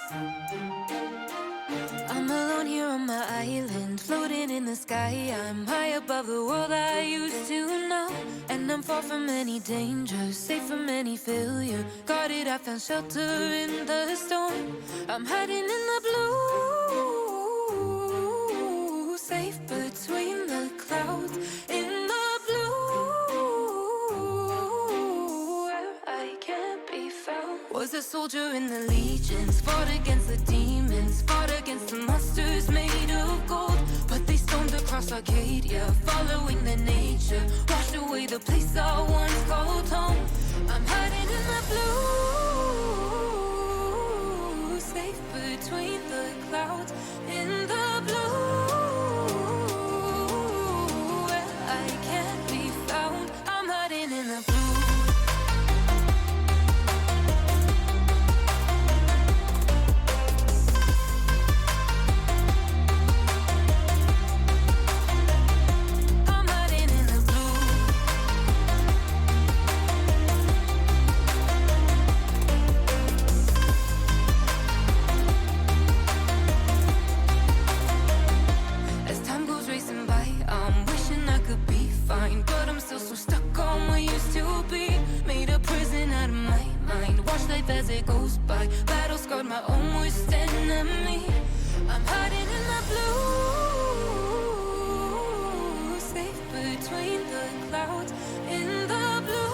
I'm alone here on my island, floating in the sky. I'm high above the world I used to know, and I'm far from any danger, safe from any failure. Guarded, I found shelter in the storm. I'm hiding in the blue, safe between the clouds. In the blue, where I can't be found. Was a soldier in the legions, fought against the demons, fought against the monsters made of gold. But they stormed across Arcadia, following the nature, washed away the place I once called home. I'm hiding in the blue, safe between the clouds. In the blue, where I can't be found. I'm hiding in the blue. But I'm still so stuck on what used to be. Made a prison out of my mind. Watch life as it goes by. Battle scarred my own worst enemy. I'm hiding in the blue, safe between the clouds. In the blue,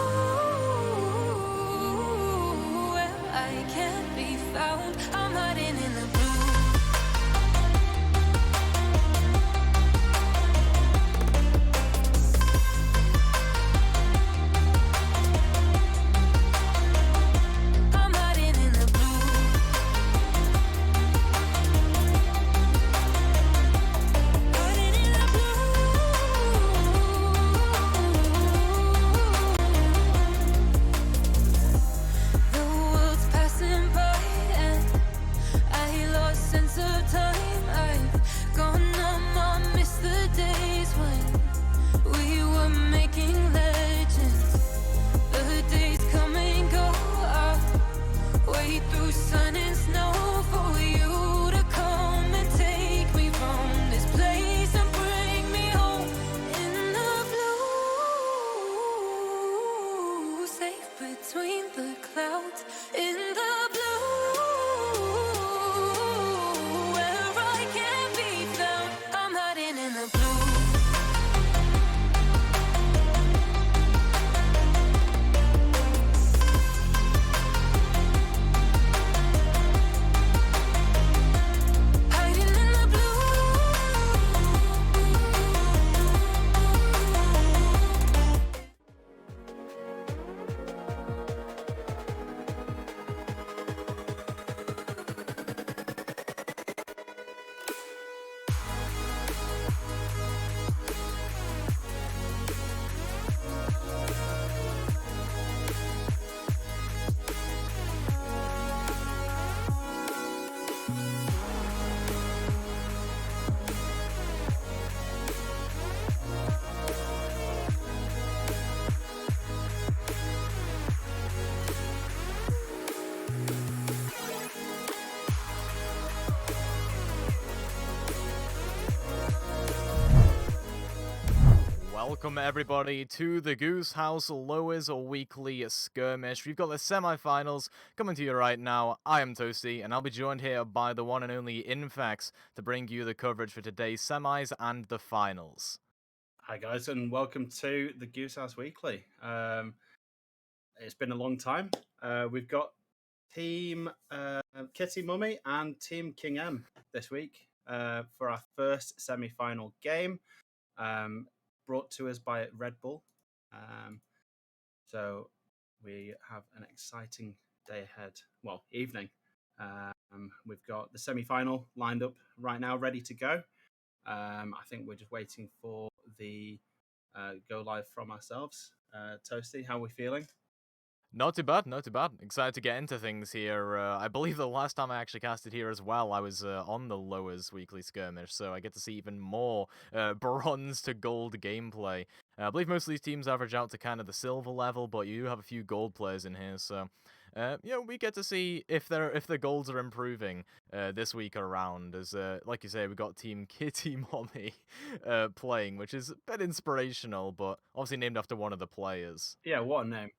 where I can't be found. I'm hiding in the blue. Between the clouds, in the blue, where I can't be found. I'm hiding in the blue. Hiding in the blue. Welcome everybody to the Goose House Lowers Weekly Skirmish. We've got the semi-finals coming to you right now. I am Toasty, and I'll be joined here by the one and only Infex to bring you the coverage for today's semis and the finals. Hi guys, and welcome to the Goose House Weekly. It's been a long time. We've got Team Kitty Mummy and Team King M this week for our first semi-final game, brought to us by Red Bull. So we have an exciting day ahead. Well, evening. We've got the semi-final lined up right now, ready to go. I think we're just waiting for the go live from ourselves. Toasty, how are we feeling? Not too bad, not too bad. Excited to get into things here. I believe the last time I actually casted here as well, I was on the Lowers Weekly Skirmish, so I get to see even more bronze to gold gameplay. I believe most of these teams average out to kind of the silver level, but you do have a few gold players in here, so We get to see if the goals are improving this week around. As like you say, we got Team Kitty Mommy playing, which is a bit inspirational, but obviously named after one of the players. Yeah, what a name.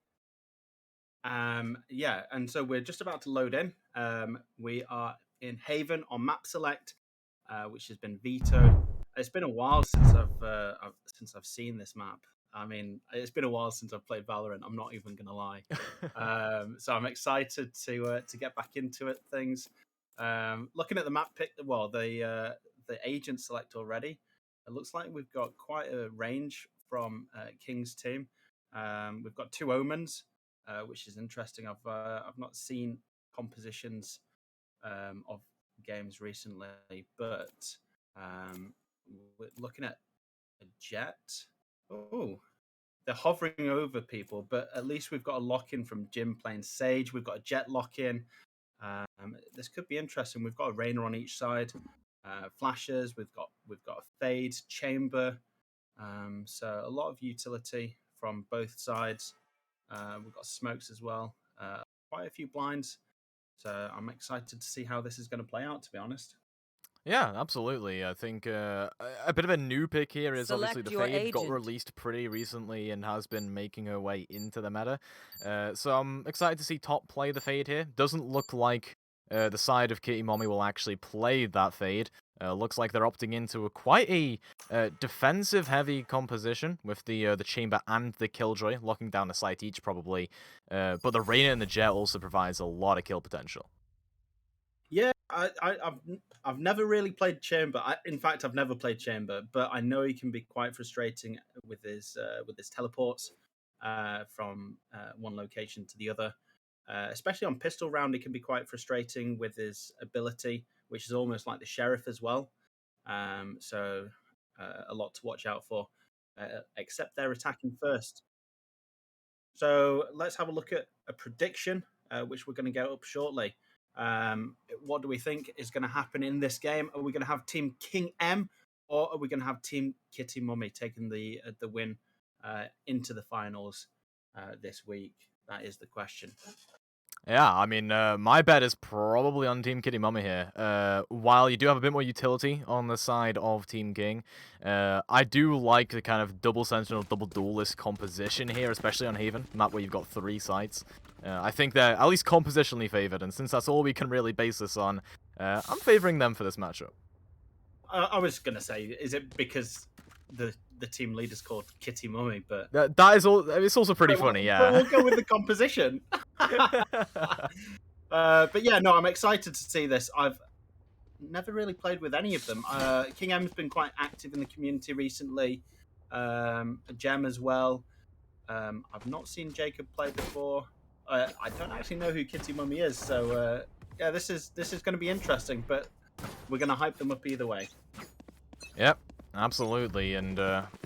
Yeah, and so we're just about to load in. We are in Haven on map select, which has been vetoed. It's been a while since I've seen this map. I mean, it's been a while since I've played Valorant. I'm not even gonna lie. So I'm excited to get back into it. Things. Looking at the map pick, well, the agent select already. It looks like we've got quite a range from King's team. We've got 2 omens, which is interesting. I've not seen compositions of games recently, but we're looking at a jet. Oh, they're hovering over people, but at least we've got a lock in from Jim playing Sage. We've got a jet lock in. This could be interesting. We've got a Rainer on each side, flashes. We've got a fade chamber. So a lot of utility from both sides. We've got smokes as well. Quite a few blinds. So I'm excited to see how this is going to play out, to be honest. Yeah, absolutely. I think a bit of a new pick here is obviously Select the your Fade got agent. released pretty recently and has been making her way into the meta. So I'm excited to see top play the Fade here. Doesn't look like the side of Kitty Mommy will actually play that Fade. Looks like they're opting into quite a defensive-heavy composition with the Chamber and the Killjoy, locking down a site each probably. But the Reyna and the Jet also provides a lot of kill potential. Yeah, I've never really played Chamber. In fact, I've never played Chamber, but I know he can be quite frustrating with his teleports from one location to the other. Especially on pistol round, it can be quite frustrating with his ability, which is almost like the sheriff as well. So a lot to watch out for. Except they're attacking first. So let's have a look at a prediction, which we're going to get up shortly. What do we think is going to happen in this game? Are we going to have Team King M, or are we going to have Team Kitty Mummy taking the win into the finals this week? That is the question. Yeah, I mean, my bet is probably on Team Kitty Mummy here. While you do have a bit more utility on the side of Team King, I do like the kind of double Sentinel, double Duelist composition here, especially on Haven, map where you've got 3 sites. I think they're at least compositionally favored, and since that's all we can really base this on, I'm favoring them for this matchup. I was going to say, is it because the team leader's called Kitty Mummy? But that is all. It's also pretty funny, yeah. But we'll go with the composition. But yeah, no, I'm excited to see this. I've never really played with any of them. King M's been quite active in the community recently. Gem as well. I've not seen Jacob play before. I don't actually know who Kitty Mummy is, so yeah, this is going to be interesting. But we're going to hype them up either way. Yep, absolutely. And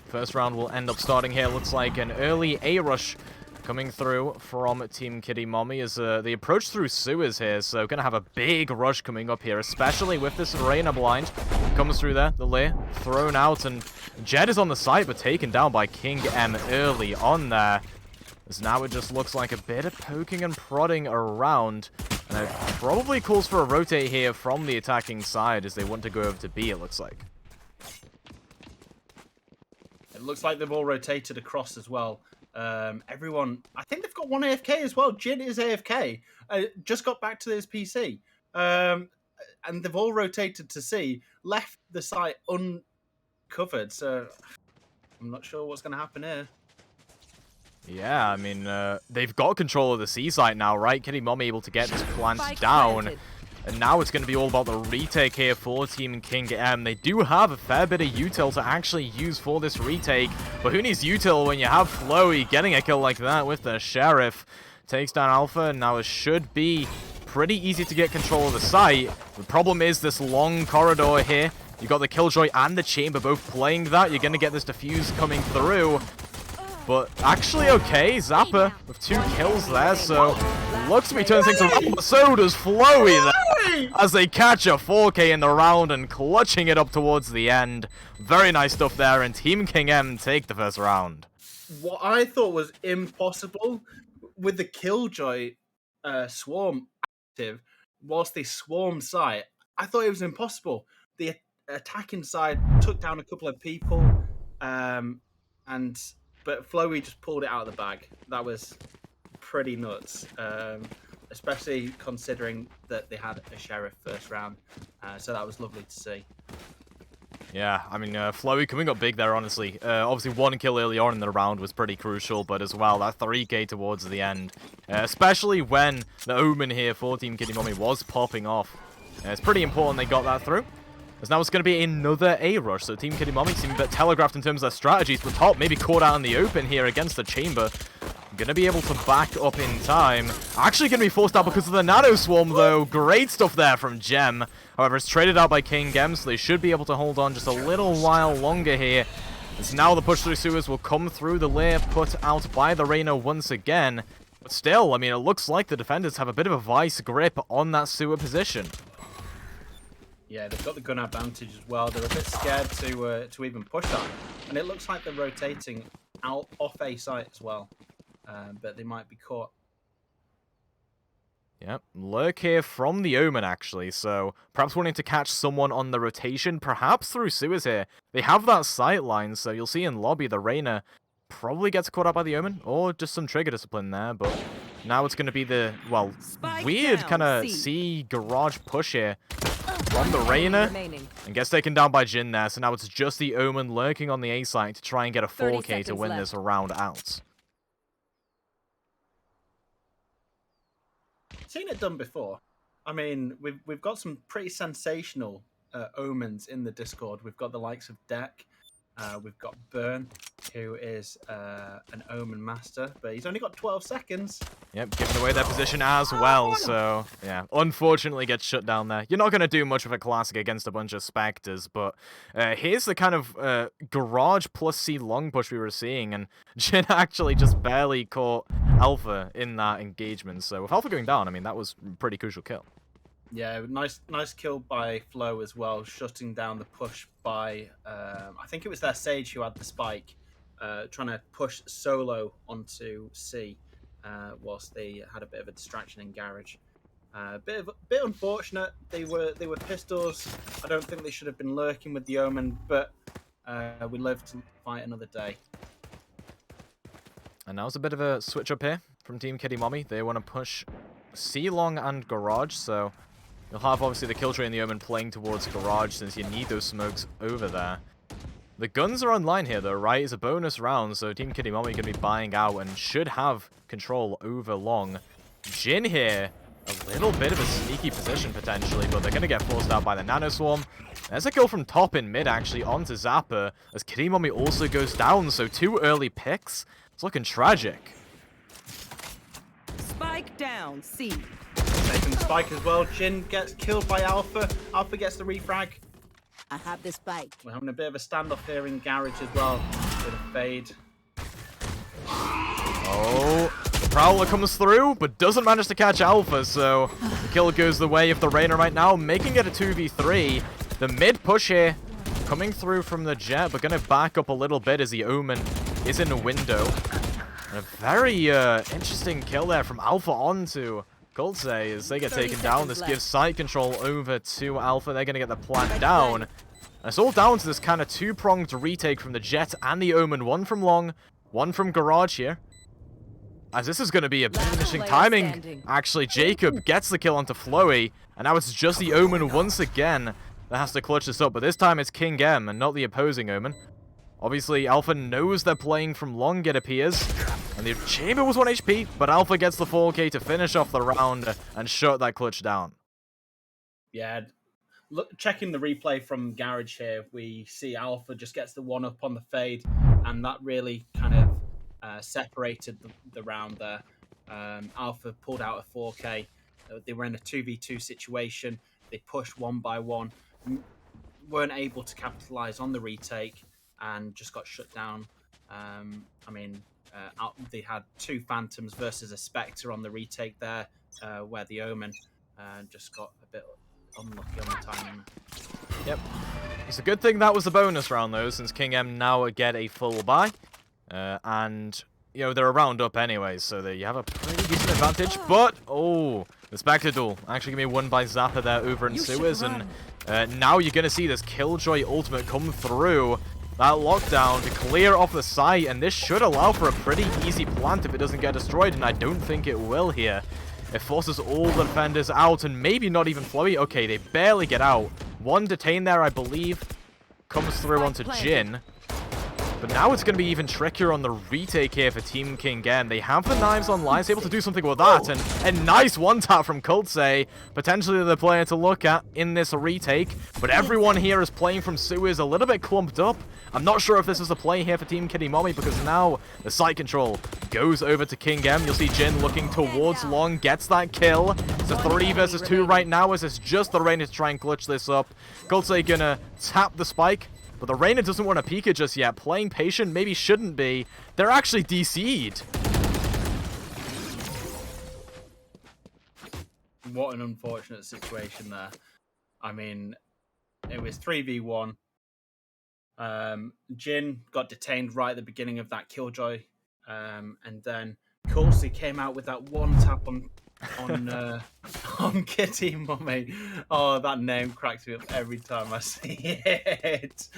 first round will end up starting here. Looks like an early A rush coming through from Team Kitty Mommy as the approach through sewers here, so gonna have a big rush coming up here, especially with this Reyna blind. Comes through there, the lair thrown out, and Jed is on the site, but taken down by King M early on there. As now it just looks like a bit of poking and prodding around, and it probably calls for a rotate here from the attacking side as they want to go over to B, it looks like. It looks like they've all rotated across as well. Everyone, I think they've got one AFK as well. Jin is AFK. Just got back to his PC. And they've all rotated to C, left the site uncovered. So I'm not sure what's going to happen here. Yeah, I mean, they've got control of the C site now, right? Kitty Mommy able to get this plant Spike down. planted. And now it's going to be all about the retake here for Team King M. They do have a fair bit of util to actually use for this retake, but who needs util when you have Flowey getting a kill like that with the Sheriff? Takes down Alpha, and now it should be pretty easy to get control of the site. The problem is this long corridor here. You got the Killjoy and the Chamber both playing that. You're going to get this defuse coming through. But actually okay, Zappa with 2 kills there, so looks to be turning things around, but so does Flowey there, as they catch a 4K in the round and clutching it up towards the end. Very nice stuff there, and Team King M take the first round. What I thought was impossible with the Killjoy swarm active whilst they swarm site, I thought it was impossible. The attacking side took down a couple of people, but Flowey just pulled it out of the bag. That was pretty nuts, especially considering that they had a sheriff first round. So that was lovely to see. Yeah, I mean, Flowey coming up big there, honestly. Obviously, one kill early on in the round was pretty crucial, but as well, that 3k towards the end. Especially when the Omen here for Team Kitty Mommy was popping off. It's pretty important they got that through. As now it's going to be another A-rush, so Team Kitty Mommy seem a bit telegraphed in terms of their strategies, but top maybe caught out in the open here against the chamber. Gonna be able to back up in time. Actually gonna be forced out because of the Nano Swarm, though. Great stuff there from Gem. However, it's traded out by King Gem, so they should be able to hold on just a little while longer here. As now the push through sewers will come through the lair put out by the Reyna once again. But still, I mean, it looks like the defenders have a bit of a vice grip on that sewer position. Yeah, they've got the gun advantage as well. They're a bit scared to even push that. And it looks like they're rotating out off A site as well. But they might be caught. Yep, lurk here from the Omen, actually, so perhaps wanting to catch someone on the rotation, perhaps through sewers here. They have that sight line, so you'll see in lobby the Reyna probably gets caught up by the Omen, or just some trigger discipline there, but now it's going to be the, well, weird kind of C garage push here from the Reyna, and gets taken down by Jin there, so now it's just the Omen lurking on the A site to try and get a 4k to win this round out. Seen it done before. I mean, we've got some pretty sensational omens in the Discord. We've got the likes of Deck. We've got Burn, who is an Omen master, but he's only got 12 seconds. Yep, giving away their position as well, so yeah, unfortunately gets shut down there. You're not going to do much of a classic against a bunch of Spectres, but here's the kind of garage plus C long push we were seeing, and Jin actually just barely caught Alpha in that engagement, so with Alpha going down, I mean, that was a pretty crucial kill. Yeah, nice kill by Flo as well, shutting down the push by, I think it was their Sage who had the spike, trying to push solo onto C, whilst they had a bit of a distraction in garage. Bit unfortunate. They were pistols. I don't think they should have been lurking with the Omen, but we live to fight another day. And now it's a bit of a switch up here from Team Kitty Mommy. They want to push C long and garage, so you'll have obviously the kill tree and the Omen playing towards garage since you need those smokes over there. The guns are online here though, right? It's a bonus round, so Team Kitty Mommy can be buying out and should have control over long. Jin here, a little bit of a sneaky position potentially, but they're going to get forced out by the Nano Swarm. There's a kill from top in mid actually onto Zapper, as Kitty Mommy also goes down, so 2 early picks. It's looking tragic. Spike down, C. Taking the spike as well. Jin gets killed by Alpha. Alpha gets the refrag. I have the spike. We're having a bit of a standoff here in garage as well. With a fade. Oh, the Prowler comes through, but doesn't manage to catch Alpha, so the kill goes the way of the Reyna right now, making it a 2v3. The mid push here, coming through from the Jet, but going to back up a little bit as the Omen is in a window. And a very interesting kill there from Alpha onto Coltze as they get taken down. This gives site control over to Alpha. They're going to get the plant down. And it's all down to this kind of 2-pronged retake from the Jet and the Omen. One from long, one from garage here. As this is going to be a finishing timing. Actually, Jacob gets the kill onto Flowey. And now it's just the Omen once again that has to clutch this up. But this time it's King M and not the opposing Omen. Obviously, Alpha knows they're playing from long, it appears. And the chamber was 1 HP, but Alpha gets the 4k to finish off the round and shut that clutch down. Yeah, look, checking the replay from garage here, we see Alpha just gets the 1-up on the fade, and that really kind of separated the round there. Alpha pulled out a 4k. They were in a 2v2 situation. They pushed 1 by 1, weren't able to capitalize on the retake, and just got shut down. I mean, they had 2 Phantoms versus a Spectre on the retake there, where the Omen just got a bit unlucky on the timing. Yep. It's a good thing that was a bonus round, though, since King M now get a full buy. And you know, they're a round up anyways, so you have a pretty decent advantage. But, oh, the Spectre duel actually gonna be won by Zappa there over in Sewers. And now you're going to see this Killjoy ultimate come through. That lockdown to clear off the site, and this should allow for a pretty easy plant if it doesn't get destroyed, and I don't think it will here. It forces all the defenders out, and maybe not even Flurry. Okay, they barely get out. One detained there, I believe, comes through onto Jin. But now it's going to be even trickier on the retake here for Team King N. They have the knives online, so able to do something with that. And a nice one-tap from Kultse, potentially the player to look at in this retake. But everyone here is playing from Sewers a little bit clumped up. I'm not sure if this is a play here for Team Kitty Mommy, because now the site control goes over to King M. You'll see Jin looking towards Long, gets that kill. It's a 3 versus 2 right now, as it's just the Reina to try and clutch this up. Kultse gonna tap the spike. But the Reina doesn't want to peek it just yet. Playing patient maybe shouldn't be. They're actually DC'd. What an unfortunate situation there. I mean, it was 3v1. Jin got detained right at the beginning of that Killjoy. And then Kulsi came out with that one tap on Kitty Mummy. Oh, that name cracks me up every time I see it.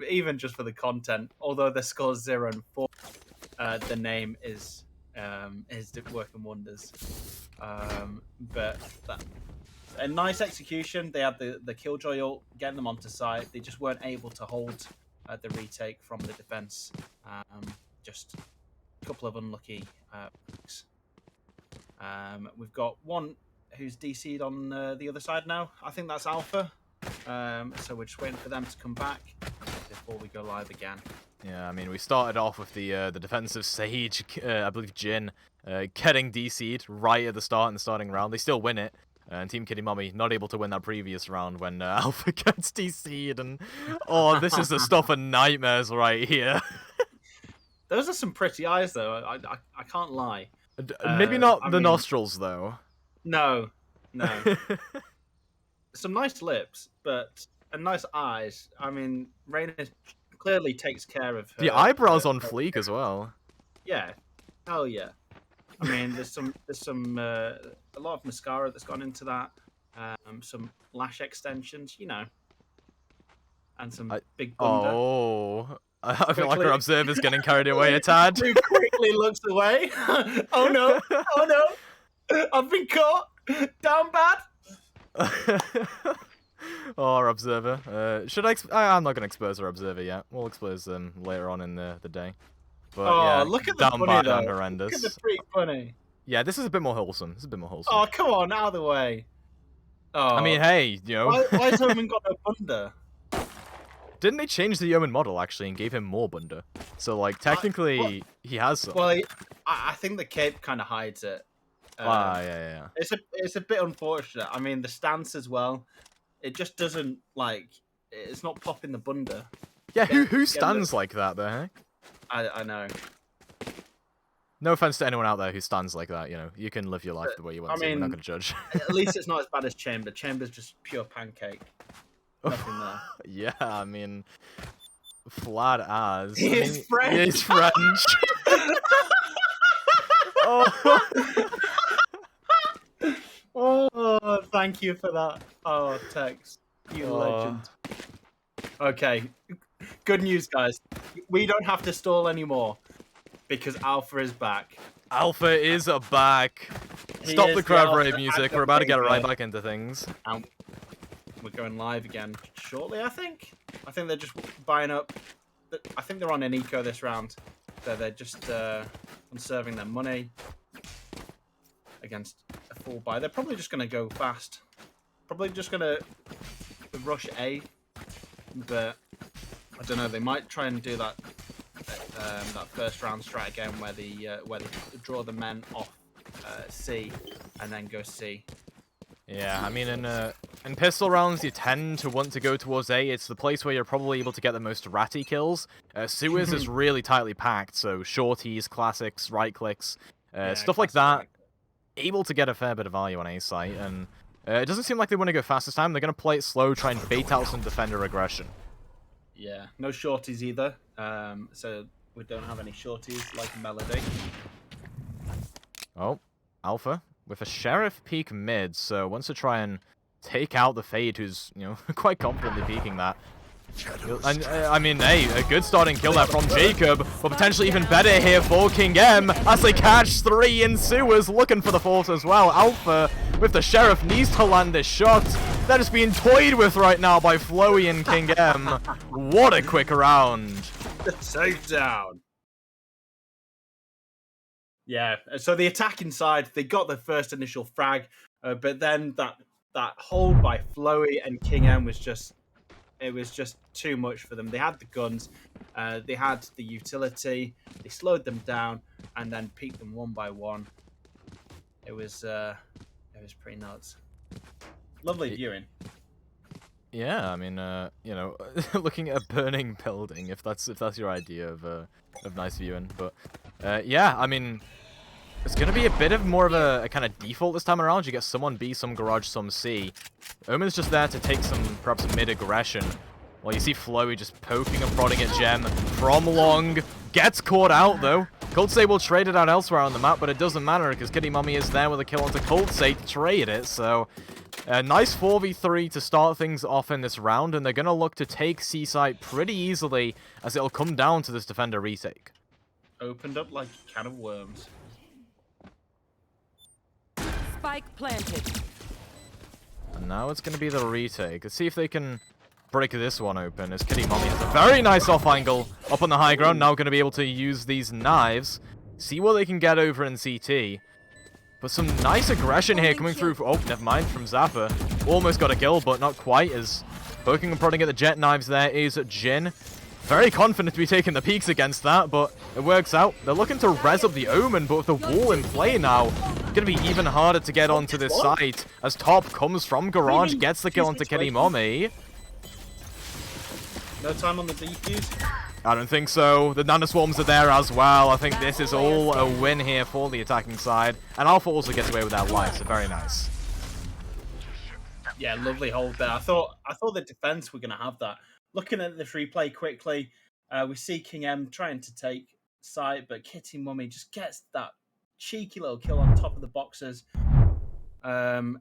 Even just for the content. Although the score's 0 and 4, the name is working wonders. But that, a nice execution. They had the Killjoy ult, getting them onto site. They just weren't able to hold the retake from the defense. Just a couple of unlucky picks. We've got one who's DC'd on the other side now. I think that's Alpha. So we're just waiting for them to come back before we go live again. Yeah, I mean, we started off with the defensive Sage, I believe Jin, getting DC'd right at the start in the starting round. They still win it. And Team Kitty Mommy not able to win that previous round when Alpha gets DC'd. And, oh, this is the stuff of nightmares right here. Those are some pretty eyes, though. I can't lie. Maybe not the nostrils, though. No. Some nice lips, but and nice eyes. I mean, Reina clearly takes care of her. The eyebrows on fleek as well. Yeah, hell yeah. I mean, there's a lot of mascara that's gone into that. Some lash extensions, you know, and some big bunda. Oh. I feel like our observer's getting carried away a tad. Who quickly looks away. Oh no! Oh no! I've been caught. Down bad. Oh, our observer. Should I? I'm not gonna expose our observer yet. We'll expose them later on in the day. But yeah, look at the down bunny bad though. and horrendous. Look at the freak bunny. Yeah, this is a bit more wholesome. Oh, come on, out of the way. Oh. I mean, hey, you know. Why has Omen got no bunda? Didn't they change the Omen model, actually, and gave him more bunda? So, like, technically, he has some. Well, I think the cape kind of hides it. Yeah. It's a bit unfortunate. I mean, the stance as well. It just doesn't, like... It's not popping the bunda. Yeah, who stands like that, the heck? I know. No offense to anyone out there who stands like that, you know. You can live your life the way you want to. We're not going to judge. At least it's not as bad as Chamber. Chamber's just pure pancake. Nothing there. Yeah, I mean, flat as. He's French. He's French. Oh, thank you for that. Oh, Tex, you legend. Okay, good news, guys. We don't have to stall anymore because Alpha is back. Alpha is back. Stop the crowd rave music. We're about to get right back into things. We're going live again shortly, I think. I think they're just buying up. I think they're on an eco this round. So they're just conserving their money against a full buy. They're probably just going to go fast. Probably just going to rush A. But I don't know. They might try and do that that first round strat again where they draw the men off C and then go C. Yeah, I mean, in pistol rounds, you tend to want to go towards A. It's the place where you're probably able to get the most ratty kills. Sewers is really tightly packed, so shorties, classics, right clicks, stuff like that. Able to get a fair bit of value on A site, and it doesn't seem like they want to go fast this time. They're going to play it slow, try and bait out some defender aggression. Yeah, no shorties either. So We don't have any shorties like Melody. Oh, Alpha with a Sheriff peek mid, so wants to try and take out the Fade, who's, you know, quite confidently peeking that. And, I mean, hey, a good starting kill there from Jacob, but potentially even better here for King M as they catch 3 in sewers, looking for the 4th as well. Alpha with the Sheriff needs to land this shot. That is being toyed with right now by Flowey and King M. What a quick round. The takedown. Yeah, so the attacking side, they got the first initial frag, but then that hold by Flowey and King M was just too much for them. They had the guns, they had the utility, they slowed them down, and then peaked them one by one. It was pretty nuts. Lovely viewing. Yeah, I mean, you know, looking at a burning building, if that's your idea of nice viewing. But yeah, I mean, it's gonna be a bit of more of a kind of default this time around. You get someone B, some garage, some C. Omen's just there to take some perhaps mid aggression. Well, you see Flowey just poking and prodding at Gem from long. Gets caught out though. Coltsay will trade it out elsewhere on the map, but it doesn't matter because Kitty Mommy is there with a kill onto Coltsay to trade it. So a nice 4v3 to start things off in this round, and they're going to look to take C-site pretty easily as it'll come down to this defender retake. Opened up like a can of worms. Spike planted. And now it's going to be the retake. Let's see if they can break this one open, as Kitty Mommy has a very nice off angle up on the high ground. Now going to be able to use these knives, see what they can get over in CT. But some nice aggression here coming through. Oh, never mind, from Zappa. Almost got a kill, but not quite, as poking and prodding at the jet knives there is Jin. Very confident to be taking the peaks against that, but it works out. They're looking to res up the Omen, but with the wall in play now, it's going to be even harder to get onto this site, as Top comes from Garage, gets the kill onto Kitty Mommy. No time on the defuse? I don't think so. The nanoswarms are there as well. I think this is all a win here for the attacking side. And Alpha also gets away with that life, so very nice. Yeah, lovely hold there. I thought the defense were going to have that. Looking at this replay quickly, we see King M trying to take site, but Kitty Mummy just gets that cheeky little kill on top of the boxers. And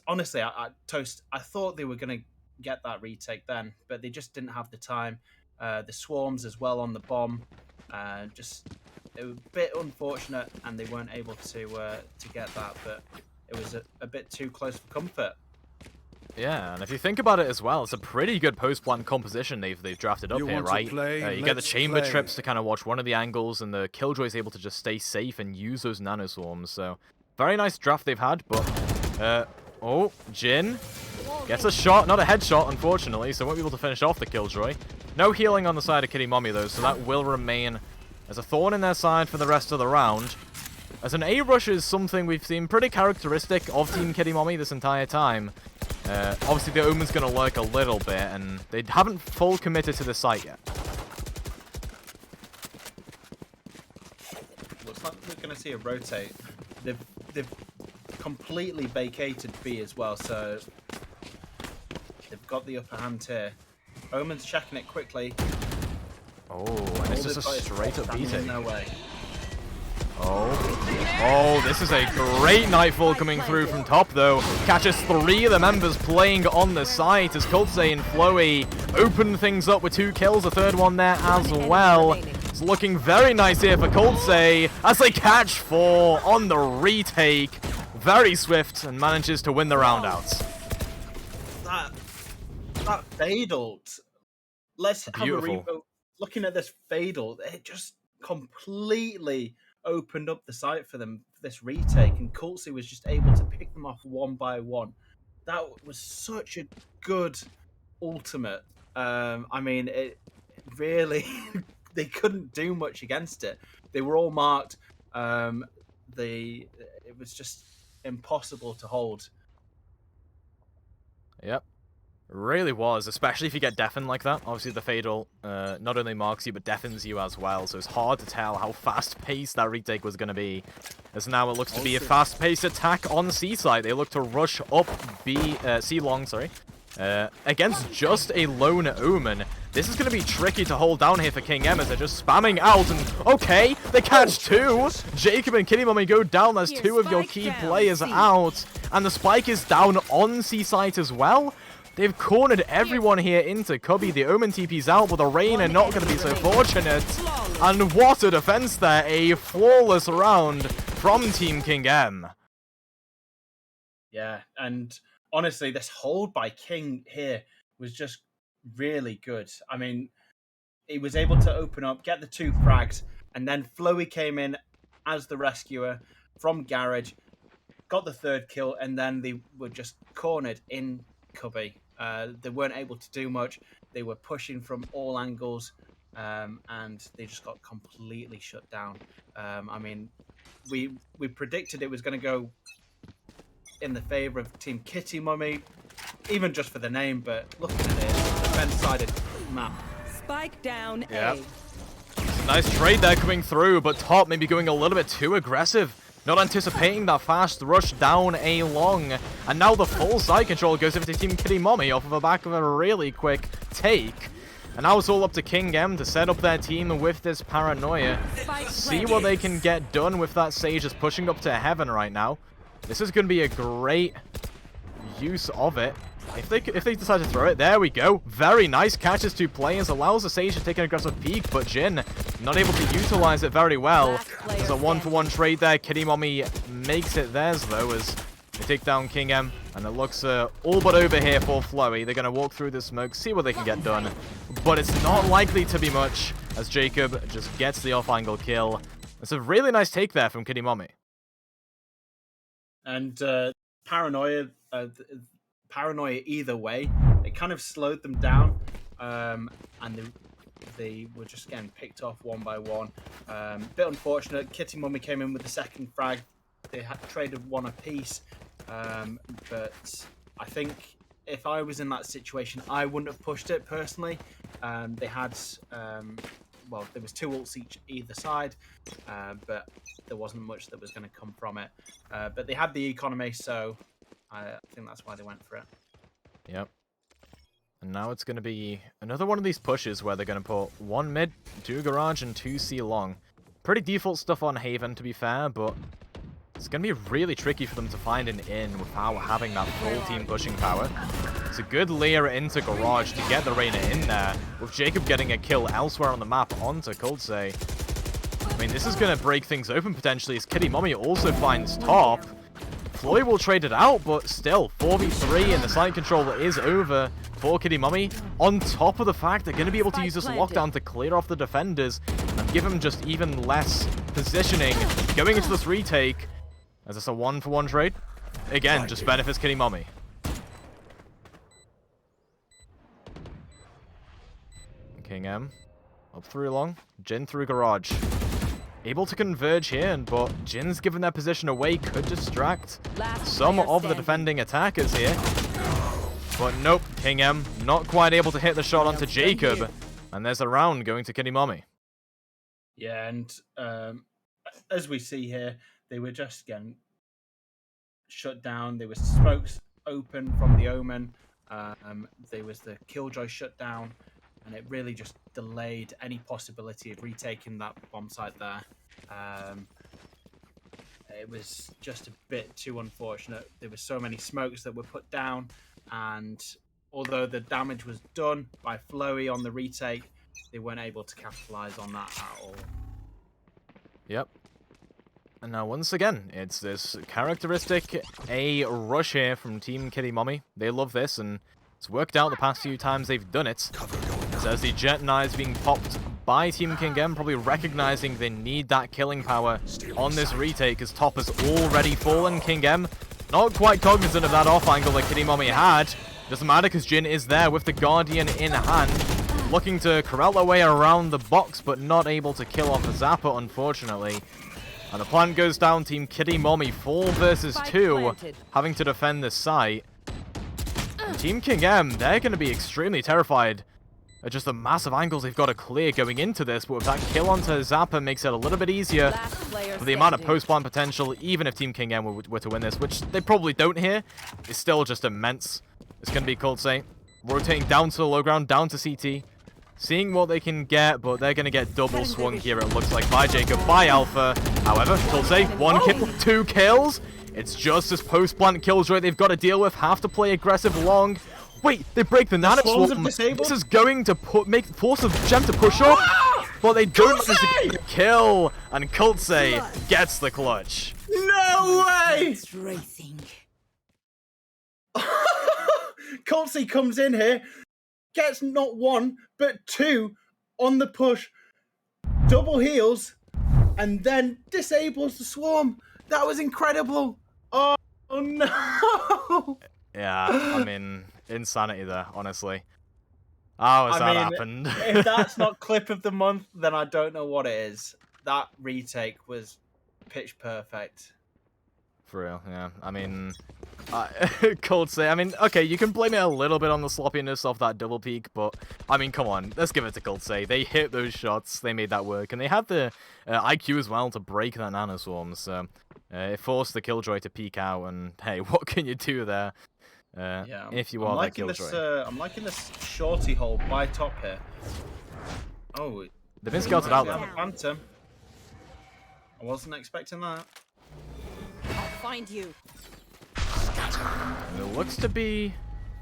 honestly, I thought they were going to get that retake then, but they just didn't have the time. The swarms as well on the bomb, just it was a bit unfortunate, and they weren't able to get that. But it was a bit too close for comfort. Yeah, and if you think about it as well, it's a pretty good post-plant composition they've drafted up here, right? You get the chamber trips to kind of watch one of the angles, and the Killjoy's able to just stay safe and use those nanoswarms. So very nice draft they've had, but oh, Jin gets a shot, not a headshot, unfortunately, so won't be able to finish off the Killjoy. No healing on the side of Kitty Mommy, though, so that will remain as a thorn in their side for the rest of the round. As an A-rush is something we've seen pretty characteristic of Team Kitty Mommy this entire time. Obviously, the Omen's going to lurk a little bit, and they haven't full committed to the site yet. Looks like we're going to see a rotate. They've completely vacated B as well, so they've got the upper hand here. Omen's checking it quickly. Oh, and it's just a straight-up B-take. No way. Oh, this is a great Nightfall coming through from top, though. Catches 3 of the members playing on the site as Coltsay and Flowey open things up with 2 kills, a third one there as well. It's looking very nice here for Coltsay as they catch 4 on the retake. Very swift and manages to win the round out. That fade ult. Let's have a Beautiful. looking at this fade ult, it just completely opened up the site for them for this retake, and Coltsay was just able to pick them off one by one. That was such a good ultimate. I mean, it really they couldn't do much against it. They were all marked. It was just impossible to hold. Yep. Really was, especially if you get deafened like that. Obviously, the Fatal not only marks you, but deafens you as well, so it's hard to tell how fast-paced that retake was going to be. As now it looks to be a fast-paced attack on C-side. They look to rush up C-long, sorry. Against just a lone Omen. This is going to be tricky to hold down here for King M as they're just spamming out. And okay, they catch two. Jacob and Kitty Mommy go down. There's two of your key players out. And the spike is down on C site as well. They've cornered everyone here into Cubby. The Omen TP's out, but the Rain are not going to be so fortunate. And what a defense there. A flawless round from Team King M. Yeah, and honestly, this hold by King here was just really good. I mean, he was able to open up, get the 2 frags, and then Floey came in as the rescuer from Garage, got the 3rd kill, and then they were just cornered in Cubby. They weren't able to do much. They were pushing from all angles, and they just got completely shut down. I mean, we predicted it was going to go in the favor of Team Kitty Mummy, even just for the name, but looking at it, defense-sided map. Spike down Yep. A. Nice trade there coming through, but Top maybe going a little bit too aggressive. Not anticipating that fast rush down A long. And now the full side control goes over to Team Kitty Mommy off of the back of a really quick take. And now it's all up to King M to set up their team with this paranoia. See what they can get done with that Sage just pushing up to heaven right now. This is going to be a great use of it. If they decide to throw it, there we go. Very nice catches 2 players, allows the Sage to take an aggressive peek, but Jin not able to utilize it very well. There's a 1-for-1 trade there. Kitty Mommy makes it theirs though as they take down King M, and it looks all but over here for Floey. They're going to walk through the smoke, see what they can get done, but it's not likely to be much as Jacob just gets the off-angle kill. It's a really nice take there from Kitty Mommy. And paranoia either way, it kind of slowed them down, and they were just getting picked off one by one. Bit unfortunate. Kitty Mummy came in with the 2nd frag. They had traded 1 apiece, but I think if I was in that situation, I wouldn't have pushed it personally. They had well, there was 2 ults either side, but there wasn't much that was going to come from it. But they had the economy, so I think that's why they went for it. Yep. And now it's going to be another one of these pushes where they're going to put 1 mid, 2 garage, and 2 C long. Pretty default stuff on Haven, to be fair, but it's going to be really tricky for them to find an in without having that full team pushing power. It's a good layer into garage to get the Reyna in there, with Jacob getting a kill elsewhere on the map onto Coldsay. I mean, this is going to break things open potentially as Kitty Mommy also finds top. Floyd will trade it out, but still, 4v3 and the side control is over for Kitty Mommy. On top of the fact they're going to be able to use this lockdown to clear off the defenders and give them just even less positioning going into this retake. Is this a 1-for-1 trade? Again, just benefits Kitty Mommy. King M up through long, Jin through garage. Able to converge here, but Jin's given their position away, could distract some of the defending attackers here. But nope, King M not quite able to hit the shot onto Jacob. And there's a round going to Kitty Mommy. Yeah, and as we see here, they were just getting shut down. There was smokes open from the Omen. There was the Killjoy shutdown, and it really just delayed any possibility of retaking that bomb site there. It was just a bit too unfortunate. There were so many smokes that were put down, and although the damage was done by Floey on the retake, they weren't able to capitalize on that at all. Yep. And now once again, it's this characteristic A rush here from Team Kitty Mommy. They love this, and it's worked out the past few times they've done it. As the Jet Knives being popped by Team King M, probably recognizing they need that killing power on this retake, as top has already fallen. King M not quite cognizant of that off angle that Kitty Mommy had. Doesn't matter because Jin is there with the Guardian in hand, looking to corral their way around the box, but not able to kill off a Zapper, unfortunately. And the plant goes down. Team Kitty Mommy 4 versus 2, having to defend this site. And Team King M, they're going to be extremely terrified at just the massive angles they've got to clear going into this, but with that kill onto Zappa makes it a little bit easier for the amount of post-plant potential, even if Team King M were to win this, which they probably don't here, is still just immense. It's going to be Coltsay. Rotating down to the low ground, down to CT. Seeing what they can get, but they're going to get double swung here, it looks like, by Jacob, by Alpha. However, Coltsay, 1 kill, 2 kills. It's just this post-plant killjoy they've got to deal with. Have to play aggressive long. Wait, they break the nano swarm. This is going to force the gem to push up, but they don't manage to get the kill. And Coltsay gets the clutch. No way! It's racing. Coltsay comes in here, gets not 1, but 2 on the push, double heals, and then disables the swarm. That was incredible. Oh no! Yeah, I mean, insanity there, honestly. How has that happened? If that's not clip of the month, then I don't know what it is. That retake was pitch perfect. For real, yeah. I mean, Coltsay, I mean, okay, you can blame it a little bit on the sloppiness of that double peak, but, I mean, come on, let's give it to Coltsay. They hit those shots, they made that work, and they had the IQ as well to break that nanoswarm, so it forced the Killjoy to peek out, and hey, what can you do there? Yeah, if you are that Killjoy. I'm liking this shorty hole by top here. Oh, they've been scouted out there. Phantom. I wasn't expecting that. I'll find you. There looks to be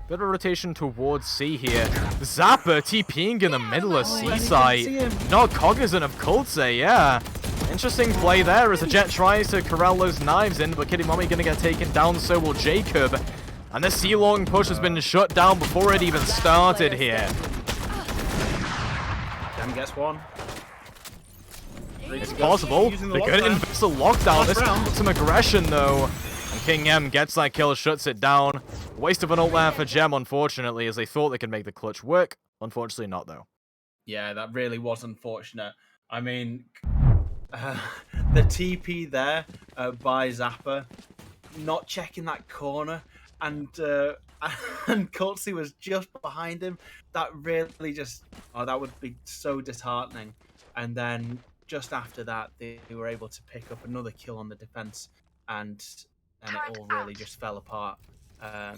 a bit of rotation towards C here. Zapper TPing in the middle of C site. Not cognizant of Coltsay, yeah. Interesting play there as the Jet tries to corral those knives in, but Kitty Mommy gonna get taken down, so will Jacob. And the C-long push has been shut down before it even started here. Gem gets 1. It's possible. They're going to invest a lockdown. This is some aggression, though. And King M gets that kill, shuts it down. Waste of an ult there for Gem, unfortunately, as they thought they could make the clutch work. Unfortunately not, though. Yeah, that really was unfortunate. I mean, the TP there by Zapper, not checking that corner, and Coltsay was just behind him. That really just, that would be so disheartening. And then just after that, they were able to pick up another kill on the defense, and it all really just fell apart. There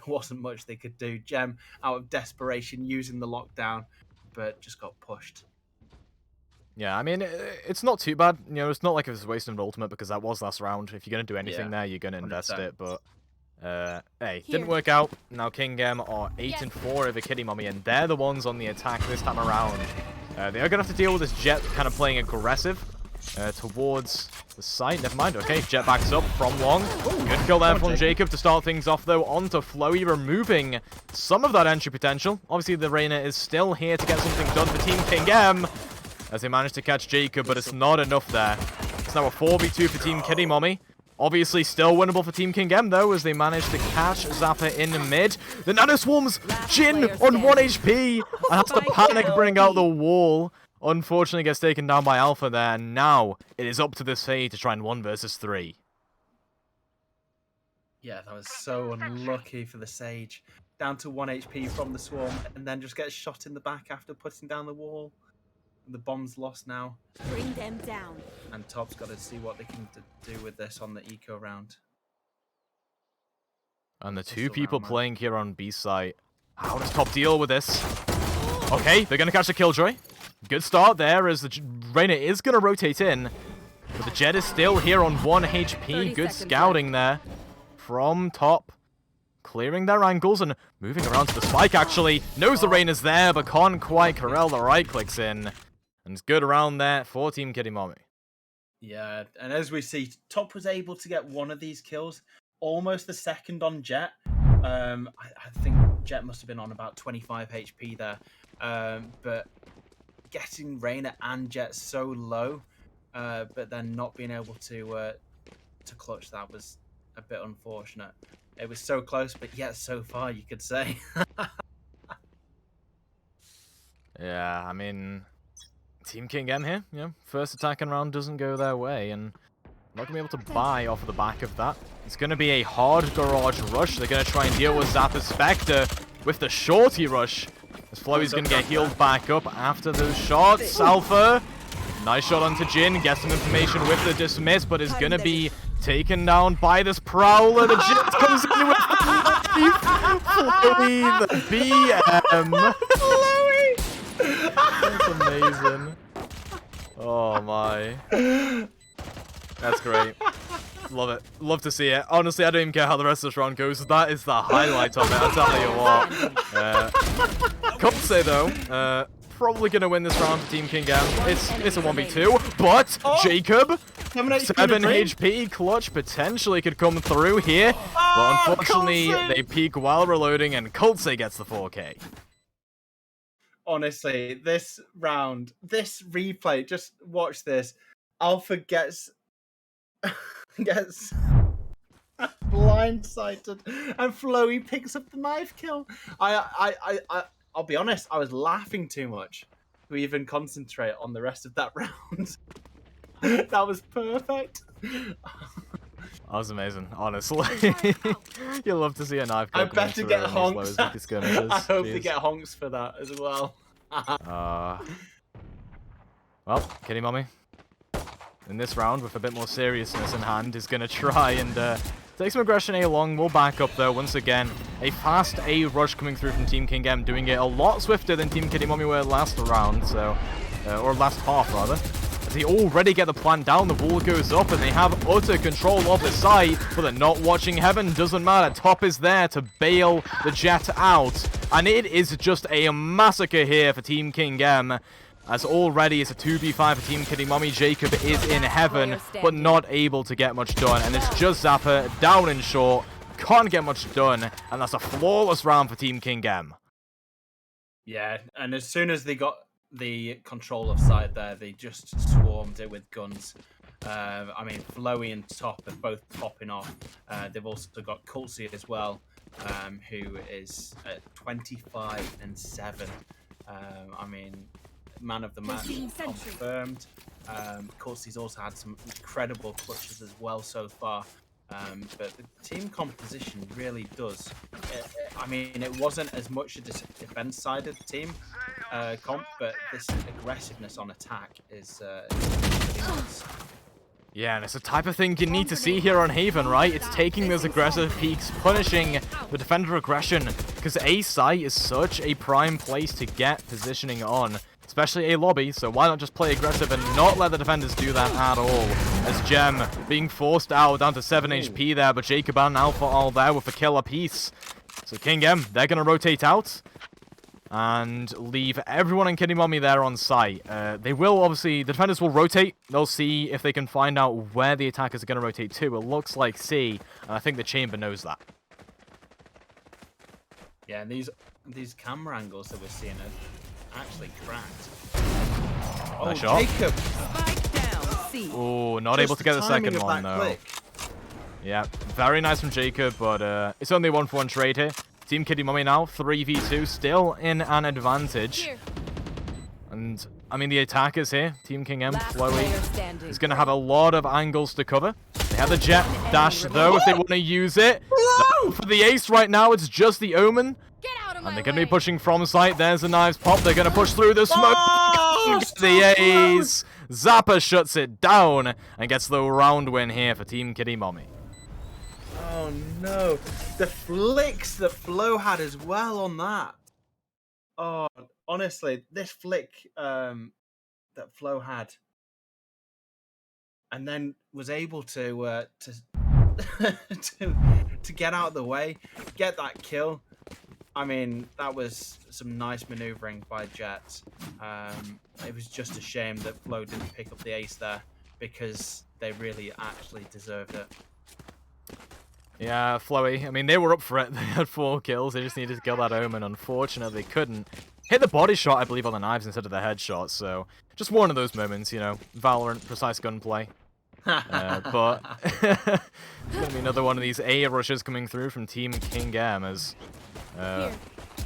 wasn't much they could do. Gem, out of desperation, using the lockdown, but just got pushed. Yeah, I mean, it's not too bad. You know, it's not like it was wasting an ultimate, because that was last round. If you're going to do anything there, you're going to invest 100%. It, but hey, didn't work out. Now King M are 8-4 over Kitty Mommy, and they're the ones on the attack this time around. They are going to have to deal with this Jet kind of playing aggressive towards the site. Never mind. Okay, Jet backs up from long. Good kill there from Jacob to start things off, though. Onto Floey, removing some of that entry potential. Obviously, the Reyna is still here to get something done for Team King M, as they manage to catch Jacob, but it's not enough there. It's now a 4v2 for Team Kitty Mommy. Obviously still winnable for Team King M, though, as they manage to catch Zapper in mid. The Nano Swarms, Jin on 1 HP, and has to panic bring out the wall. Unfortunately gets taken down by Alpha there, and now it is up to this Faye to try and 1 versus 3. Yeah, that was so unlucky for the Sage. Down to 1 HP from the Swarm, and then just gets shot in the back after putting down the wall. The bomb's lost now. Bring them down. And Top's got to see what they can do with this on the eco round. And the 2 people playing here on B site. How does Top deal with this? Okay, they're going to catch the Killjoy. Good start there, as the Reyna is going to rotate in. But the Jet is still here on 1 HP. Good scouting there from Top. Clearing their angles and moving around to the spike, actually. Knows the Reyna's there, but can't quite corral the right clicks in. And it's good around there for Team Kitty Mommy. Yeah, and as we see, Top was able to get 1 of these kills. Almost the second on Jet. I think Jet must have been on about 25 HP there. But getting Reyna and Jet so low, but then not being able to clutch, that was a bit unfortunate. It was so close, but yet so far, you could say. Yeah, I mean, Team King M here, you know, first attacking round doesn't go their way, and not going to be able to buy off of the back of that. It's going to be a hard garage rush. They're going to try and deal with Zapper Spectre with the shorty rush, as Flowey's going to get healed back up after those shots. Alpha, nice shot onto Jin, gets some information with the dismiss, but is going to be taken down by this Prowler. The Jet comes in with the knife. Flowey, the BM. That's amazing. Oh my. That's great. Love it. Love to see it. Honestly, I don't even care how the rest of this round goes. That is the highlight of it, I'll tell you what. Can't say though, probably going to win this round for Team King M. It's a 1v2, but Jacob, 7 HP, clutch potentially could come through here. But unfortunately, they peek while reloading, and Coltsay gets the 4K. Honestly, this round, this replay, just watch this. Alpha gets blindsided, and Flowey picks up the knife kill. I'll be honest, I was laughing too much to even concentrate on the rest of that round. That was perfect. That was amazing, honestly. You'll love to see a knife kill. I better get honks. I hope they get honks for that as well. Well, Kitty Mommy, in this round, with a bit more seriousness in hand, is going to try and take some aggression A long. We'll back up, though, once again. A fast A rush coming through from Team King M, doing it a lot swifter than Team Kitty Mommy were last round, so... or last half, rather. As they already get the plan down, the wall goes up, and they have utter control of the site, but they're not watching heaven. Doesn't matter. Top is there to bail the Jet out, and it is just a massacre here for Team King M. As already it's a 2v5 for Team Kitty Mommy. Jacob is in heaven, but not able to get much done. And it's just Zapper down in short. Can't get much done. And that's a flawless round for Team King M. Yeah, and as soon as they got the control of side there, they just swarmed it with guns. I mean, Flowey and Top are both popping off. They've also got Coltsay as well, who is at 25 and 7. I mean... Man of the match confirmed. Coltsay's also had some incredible clutches as well so far. But the team composition really does. I mean, it wasn't as much a defense-sided team comp, but this aggressiveness on attack is pretty nice. Yeah, and it's the type of thing you need to see here on Haven, right? It's taking those aggressive peaks, punishing the defender aggression, because A site is such a prime place to get positioning on. Especially a lobby, so why not just play aggressive and not let the defenders do that at all? As Gem being forced out down to 7 HP there, but Jacob and Alpha are there with a kill apiece. So King M, they're going to rotate out and leave everyone in Kitty Mommy there on site. They will, obviously, the defenders will rotate. They'll see if they can find out where the attackers are going to rotate to. It looks like C, and I think the Chamber knows that. Yeah, these camera angles that we're seeing are actually cracked. Nice shot. Jacob! Oh, not able to get the second one, though. Click. Yeah, very nice from Jacob, but it's only a 1-for-1 trade here. Team Kitty Mommy now, 3v2, still in an advantage. And, I mean, the attackers here, Team King M, Flowey, is going to have a lot of angles to cover. They have the Jet dash, though, if they want to use it. For the ace right now, it's just the Omen. And they're going to be pushing from site. There's the knives pop. They're going to push through the smoke. The ace. Zappa shuts it down and gets the round win here for Team Kitty Mommy. Oh no. The flicks that Flo had as well on that. Oh, honestly, this flick that Flo had. And then was able to to get out of the way, get that kill. I mean, that was some nice maneuvering by Jet. It was just a shame that Flo didn't pick up the ace there, because they really actually deserved it. Yeah, Flowey, I mean, they were up for it. They had 4 kills. They just needed to kill that Omen. Unfortunately, they couldn't. Hit the body shot, I believe, on the knives instead of the headshot. So, just one of those moments, you know. Valorant, precise gunplay. But it's going to be another one of these A rushes coming through from Team King M, as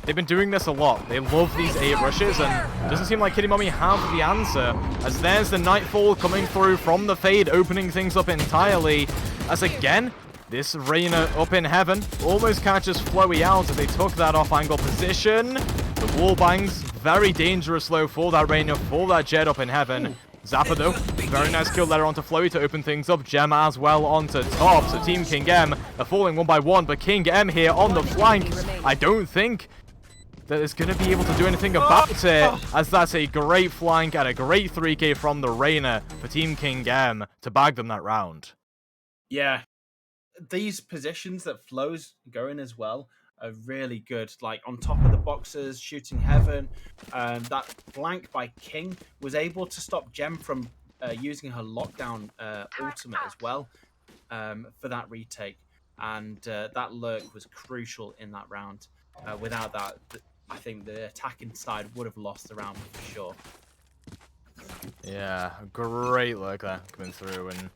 they've been doing this a lot. They love these A rushes, and it doesn't seem like Kitty Mommy have the answer, as there's the Nightfall coming through from the Fade, opening things up entirely, as again, this Reyna up in heaven almost catches Flowey out as they took that off-angle position. The wall bangs, very dangerous though for that Reyna, for that Jet up in heaven. Zappa though, Very nice kill there onto Flurry to open things up. Gem as well onto top. So Team King M are falling one by one, but King M here on the flank. I don't think that is going to be able to do anything about it, as that's a great flank and a great 3k from the Reyna for Team King M to bag them that round. Yeah, these positions that Flo's going as well are really good. Like on top of the boxes, shooting heaven. That flank by King was able to stop Gem from using her lockdown ultimate as well for that retake. And that lurk was crucial in that round. Without that, I think the attacking side would have lost the round for sure. Yeah, great lurk there coming through. And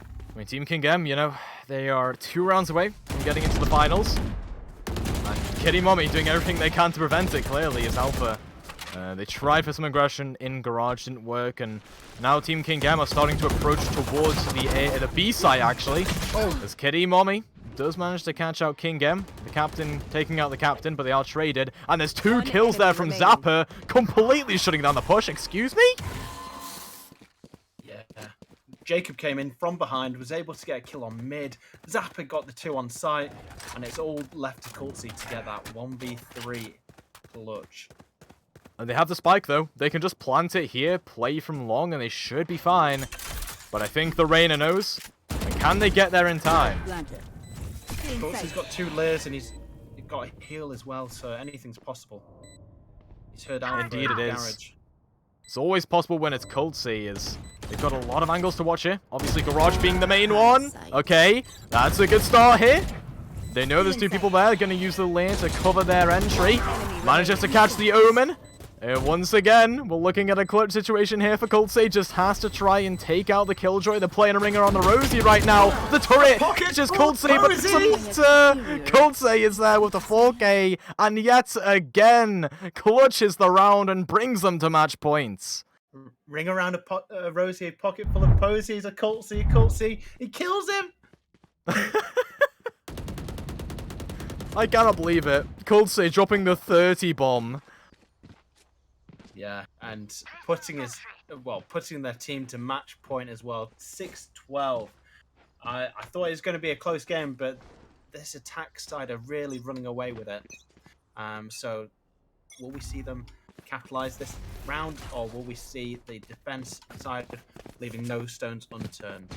I mean, Team King M, you know, they are 2 rounds away from getting into the finals. And Kitty Mommy doing everything they can to prevent it, clearly, as Alpha. They tried for some aggression in Garage, didn't work, and now Team King M are starting to approach towards the B side, actually. As Kitty Mommy does manage to catch out King M, the captain taking out the captain, but they are traded. And there's 2 kills there from Zapper, completely shutting down the push. Excuse me? Yeah. Jacob came in from behind, was able to get a kill on mid. Zappa got the 2 on site, and it's all left to Cultsy to get that 1v3 clutch. And they have the spike, though. They can just plant it here, play from long, and they should be fine. But I think the Reyna knows. And can they get there in time? Cultsy's got 2 layers, and he's got a heal as well, so anything's possible. He's heard out Indeed for it is. Garage. It's always possible when it's Cultsy, as they've got a lot of angles to watch here. Obviously, Garage being the main one. Okay, that's a good start here. They know there's 2 people there. They're going to use the lane to cover their entry. Manages to catch the Omen. And once again, we're looking at a clutch situation here for Cultsy. Just has to try and take out the Killjoy. They're playing a ringer on the Rosie right now. The turret catches Cultsy, but Cultsy is there with the 4K. And yet again, clutches the round and brings them to match points. Ring around a Rosie, a pocket full of posies, a Cultsy. He kills him! I cannot believe it. Cultsy dropping the 30 bomb. Yeah, and putting their team to match point as well. 6-12. I thought it was going to be a close game, but this attack side are really running away with it. So will we see them capitalize this round, or will we see the defense side leaving no stones unturned?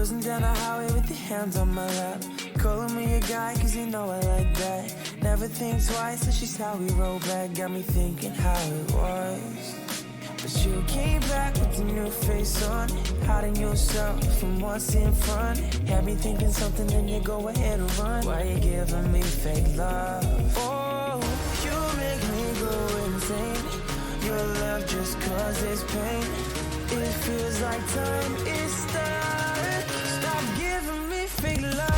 Cruising down the highway with your hands on my lap. Calling me a guy cause you know I like that. Never think twice, that's just how we roll back. Got me thinking how it was. But you came back with a new face on, hiding yourself from what's in front. Had me thinking something, then you go ahead and run. Why you giving me fake love? Oh, you make me go insane. Your love just causes pain. It feels like time is stuck. Stop giving me fake love.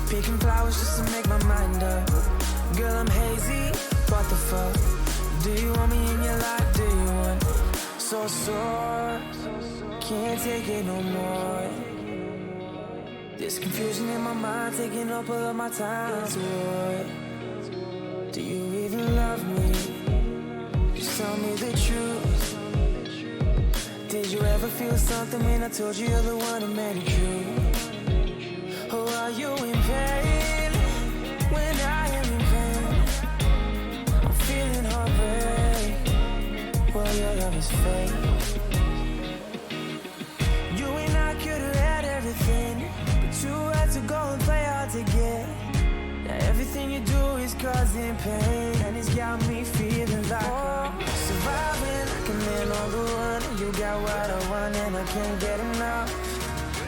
Picking flowers just to make my mind up. Girl, I'm hazy, what the fuck? Do you want me in your life? Do you want so sore? Can't take it no more. This confusion in my mind taking up all of my time. So what? Do you even love me? Just tell me the truth. Did you ever feel something when I told you you're the one who made it true? Or are you in pain when I am in pain? I'm feeling heartbreak. Well, your love is fake. You and I could have had everything, but you had to go and play hard to get. Now everything you do is causing pain, and it's got me feeling like I'm surviving like a man on the run. You got what I want and I can't get enough.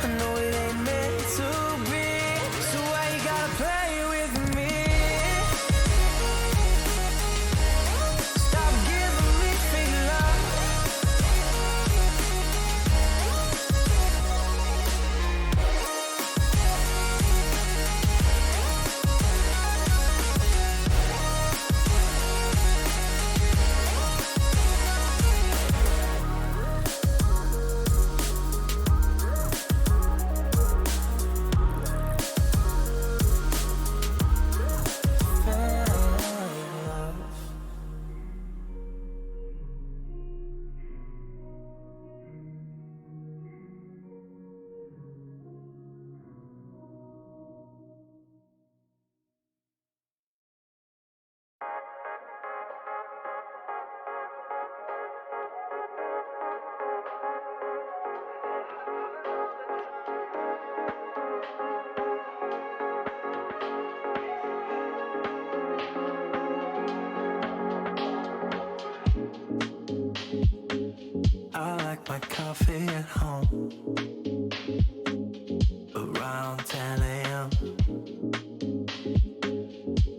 I know it ain't meant to be, so why you gotta play with me? Stop giving me fake love. I like my coffee at home around 10 a.m.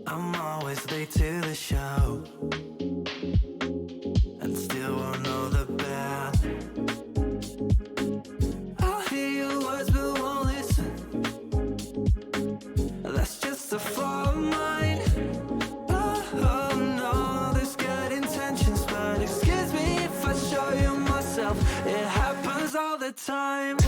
I'm always late to the show and still won't know the band. I'll hear your words but won't listen. That's just a flaw of mine. Oh no, there's good intentions, but excuse me if I show you myself. It happens all the time.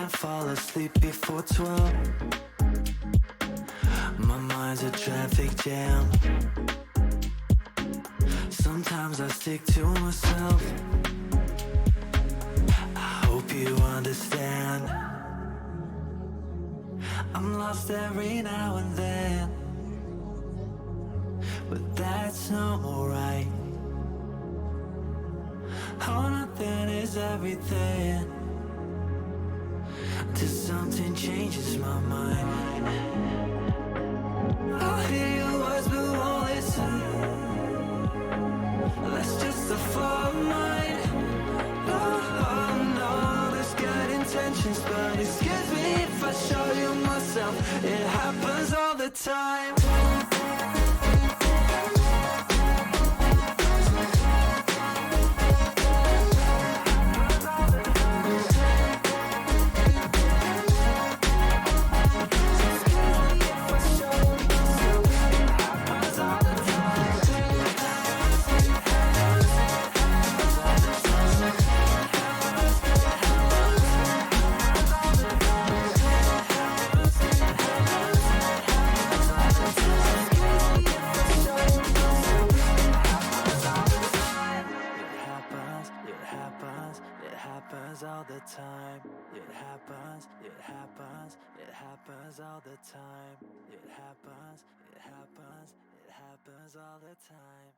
Fall asleep before 12. My mind's a traffic jam. Sometimes I stick to myself. I hope you understand. I'm lost every now and then, but that's not alright. Oh, nothing is everything till something changes my mind. I'll hear your words but won't listen. That's just a flaw of mine. Oh no, there's good intentions, but excuse me if myself. It happens all the time. All the time. It happens all the time. It happens all the time. It happens all the time.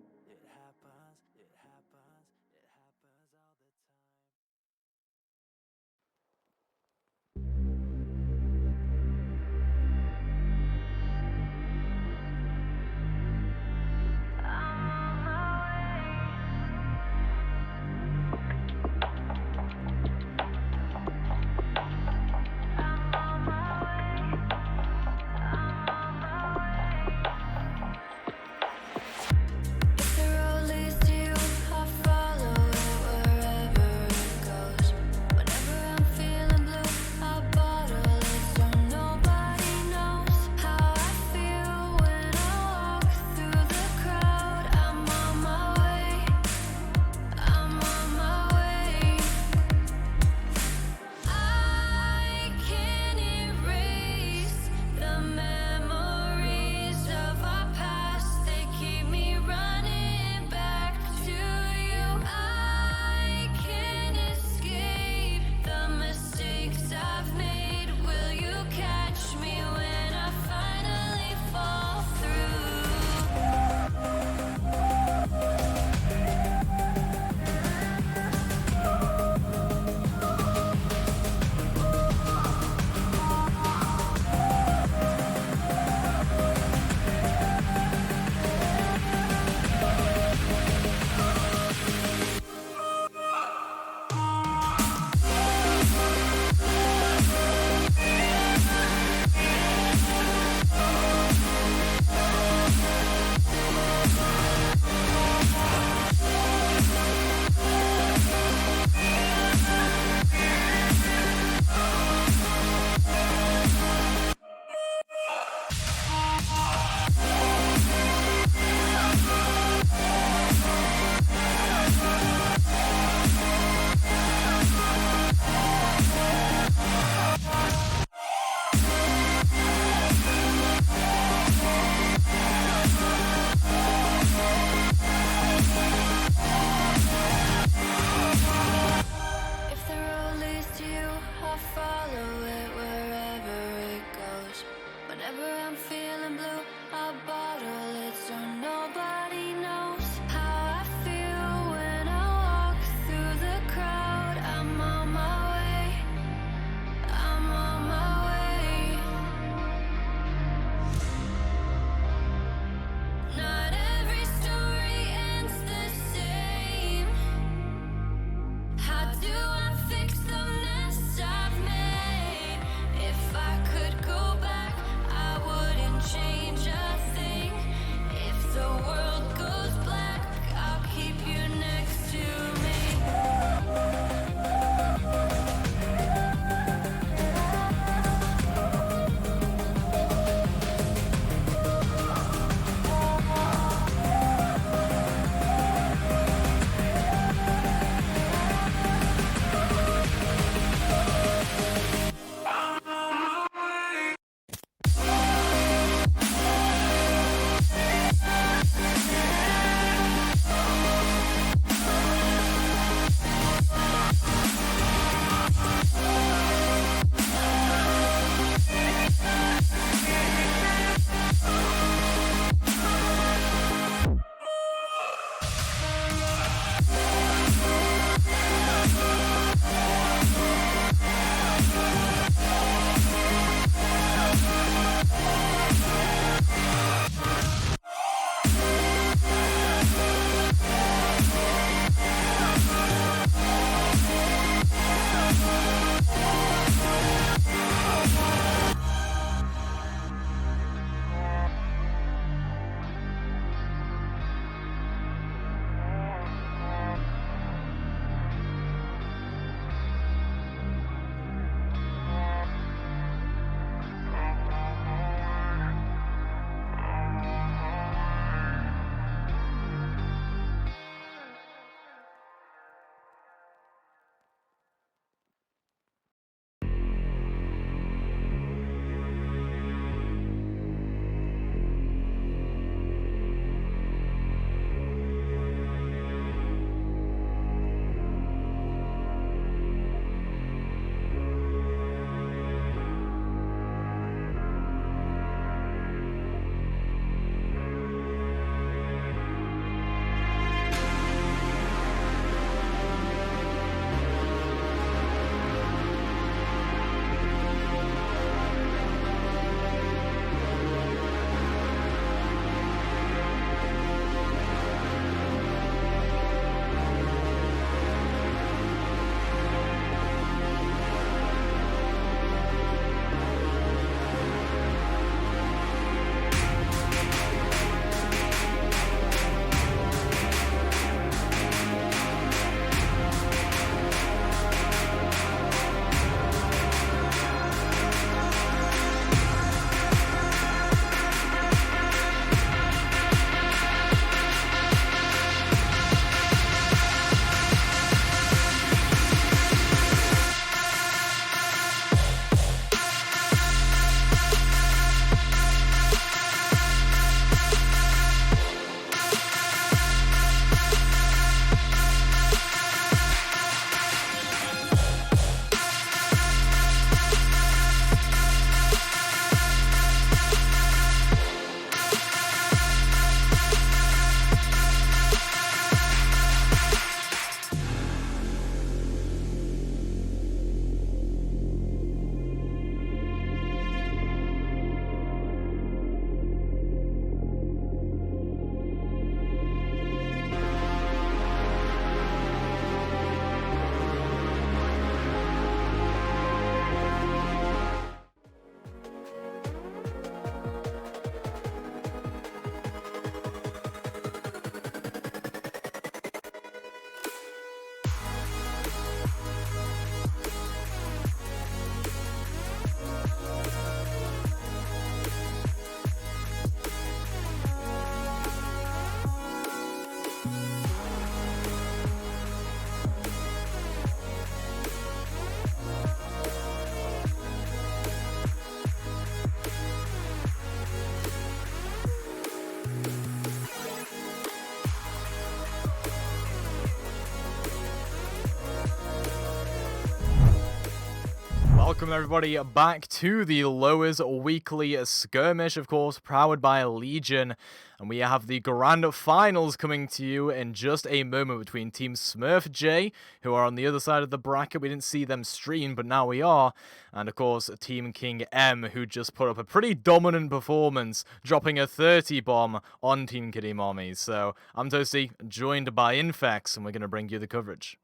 Welcome everybody back to the Lowers Weekly Skirmish, of course, powered by Legion. And we have the grand finals coming to you in just a moment between Team Smurf J, who are on the other side of the bracket. We didn't see them stream, but now we are. And of course, Team King M, who just put up a pretty dominant performance, dropping a 30 bomb on Team Kitty Mommy. So I'm Toasty, joined by Infex, and we're going to bring you the coverage.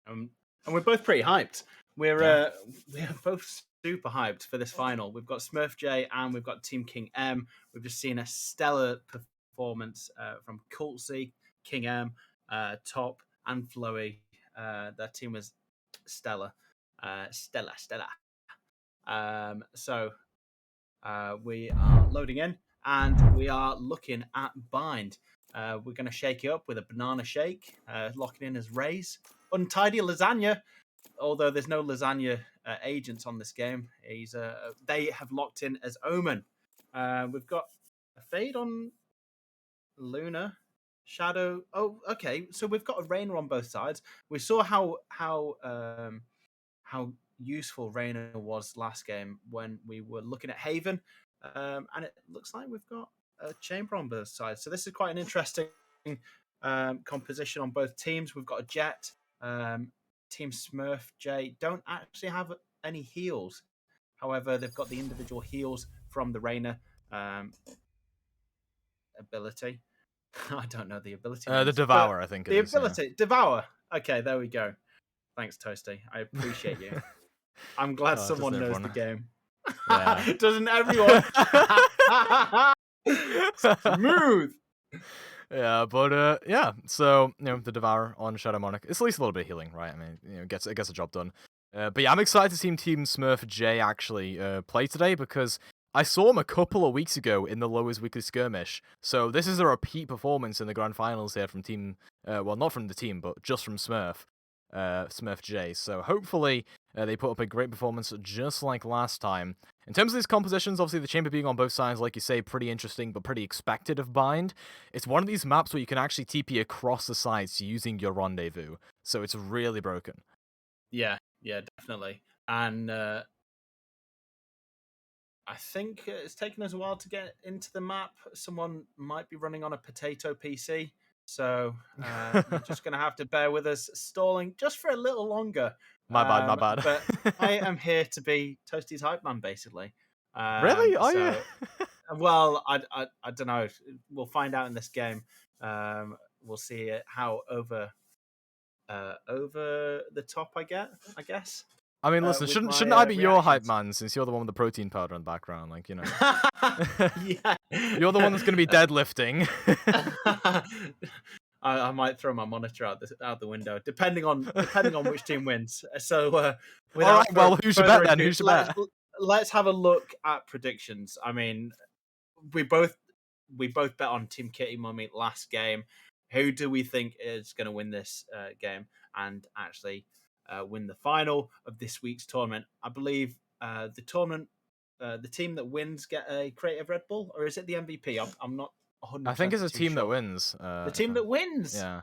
And we're both pretty hyped. We're both super hyped for this final. We've got Smurf J and we've got Team King M. We've just seen a stellar performance from Cultsy, King M, Top, and Floey. Their team was stellar. Stellar. So we are loading in and we are looking at Bind. We're going to shake it up with a banana shake, locking in as Rays. Untidy Lasagna, although there's no Lasagna agents on this game. They have locked in as Omen. We've got a fade on Luna, Shadow. Oh, okay. So we've got a Rainer on both sides. We saw how useful Rainer was last game when we were looking at Haven, and it looks like we've got a Chamber on both sides. So this is quite an interesting composition on both teams. We've got a Jet. Team Smurf J don't actually have any heals. However, they've got the individual heals from the Rainer ability. I don't know the ability. The Devour, I think. The ability. Yeah. Devour. Okay, there we go. Thanks, Toasty. I appreciate you. I'm glad someone knows the game. Yeah. Doesn't everyone? Smooth. Yeah, but yeah. So the Devour on Shadow Monarch, it's at least a little bit of healing, right? I mean, it gets the job done. But yeah, I'm excited to see Team Smurf J actually play today because I saw him a couple of weeks ago in the Lowers Weekly Skirmish. So this is a repeat performance in the grand finals here from Team. Well, not from the team, but just from Smurf J. So hopefully they put up a great performance just like last time. In terms of these compositions, obviously the chamber being on both sides, like you say, pretty interesting, but pretty expected of Bind. It's one of these maps where you can actually TP across the sides using your rendezvous. So it's really broken. Yeah, definitely. And I think it's taken us a while to get into the map. Someone might be running on a potato PC. So you're just going to have to bear with us stalling just for a little longer. My bad. But I am here to be Toasty's hype man, basically. Really? Are you? Well, I don't know. We'll find out in this game. We'll see how over the top I guess. I mean, listen, shouldn't I be your hype man since you're the one with the protein powder in the background? Like, you know. Yeah. You're the one that's going to be deadlifting. I might throw my monitor out the window, depending on which team wins. So, all right. Well, who's your bet then? Who's your bet? Let's have a look at predictions. I mean, we both bet on Team Kitty Mummy last game. Who do we think is going to win this game and actually win the final of this week's tournament? I believe the tournament, the team that wins get a Creative Red Bull, or is it the MVP? I'm not 100%. I think it's a team sure. that wins. The team that wins. Yeah.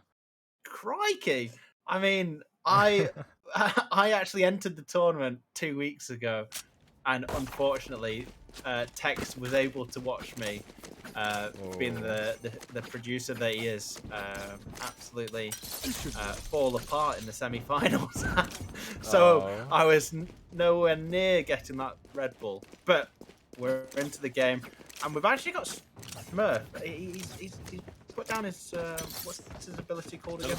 Crikey! I mean, I actually entered the tournament 2 weeks ago, and unfortunately, Tex was able to watch me, being the producer that he is, absolutely fall apart in the semi-finals. So I was nowhere near getting that Red Bull, but we're into the game, and we've actually got Smurf. He's put down his what's his ability called again?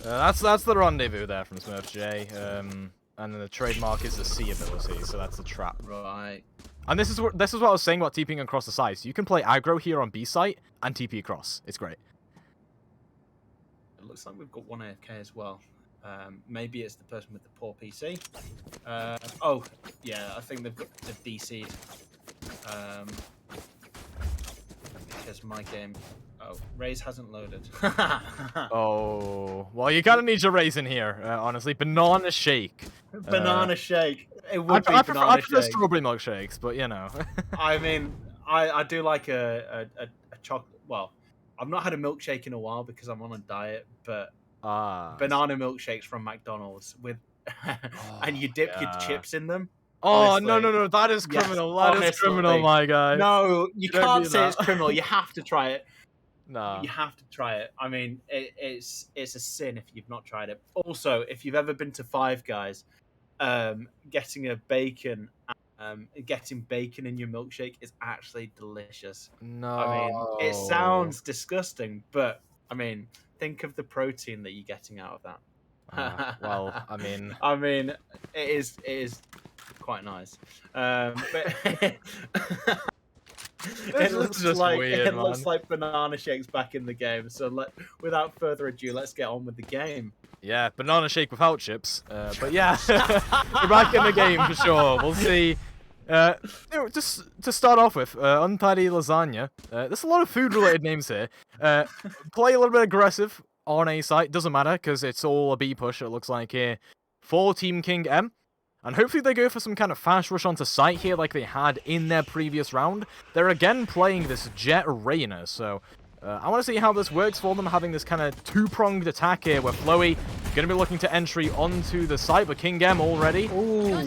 That's the rendezvous there from Smurf J. And then the trademark is the C ability, so that's the trap. Right. And this is what I was saying about TPing across the sides. You can play aggro here on B site and TP across. It's great. It looks like we've got one AFK as well. Maybe it's the person with the poor PC. Oh, yeah, I think they've DC'd. Because my game... Oh, Raze hasn't loaded. Oh, well, you kind of need your Raze in here, honestly. Banana shake. Banana shake. It would be I banana prefer shake. strawberry milkshakes, but you know. I mean, I do like a chocolate. Well, I've not had a milkshake in a while because I'm on a diet, but banana milkshakes from McDonald's with and you dip your yeah. chips in them. Oh, no, Honestly, no, that is yes, criminal. That is criminal, honestly. my guy. No, you Don't can't do say it's that. criminal. You have to try it. Nah. You have to try it. I mean, it's a sin if you've not tried it. Also, if you've ever been to Five Guys, getting getting bacon in your milkshake is actually delicious. No. I mean, it sounds disgusting, but I mean, think of the protein that you're getting out of that. Well, I mean... I mean, it is quite nice. But This is just weird, it looks man. like banana shakes back in the game. So without further ado, let's get on with the game. Yeah, banana shake without chips. But yeah, we're back in the game for sure. We'll see. Just to start off with, Untidy Lasagna. There's a lot of food-related names here. Play a little bit aggressive on A site. Doesn't matter, because it's all a B push, it looks like here, for Team King M. And hopefully they go for some kind of fast rush onto site here like they had in their previous round. They're again playing this Jet Rainer, so I want to see how this works for them, having this kind of two-pronged attack here where Flowey going to be looking to entry onto the site, but King M already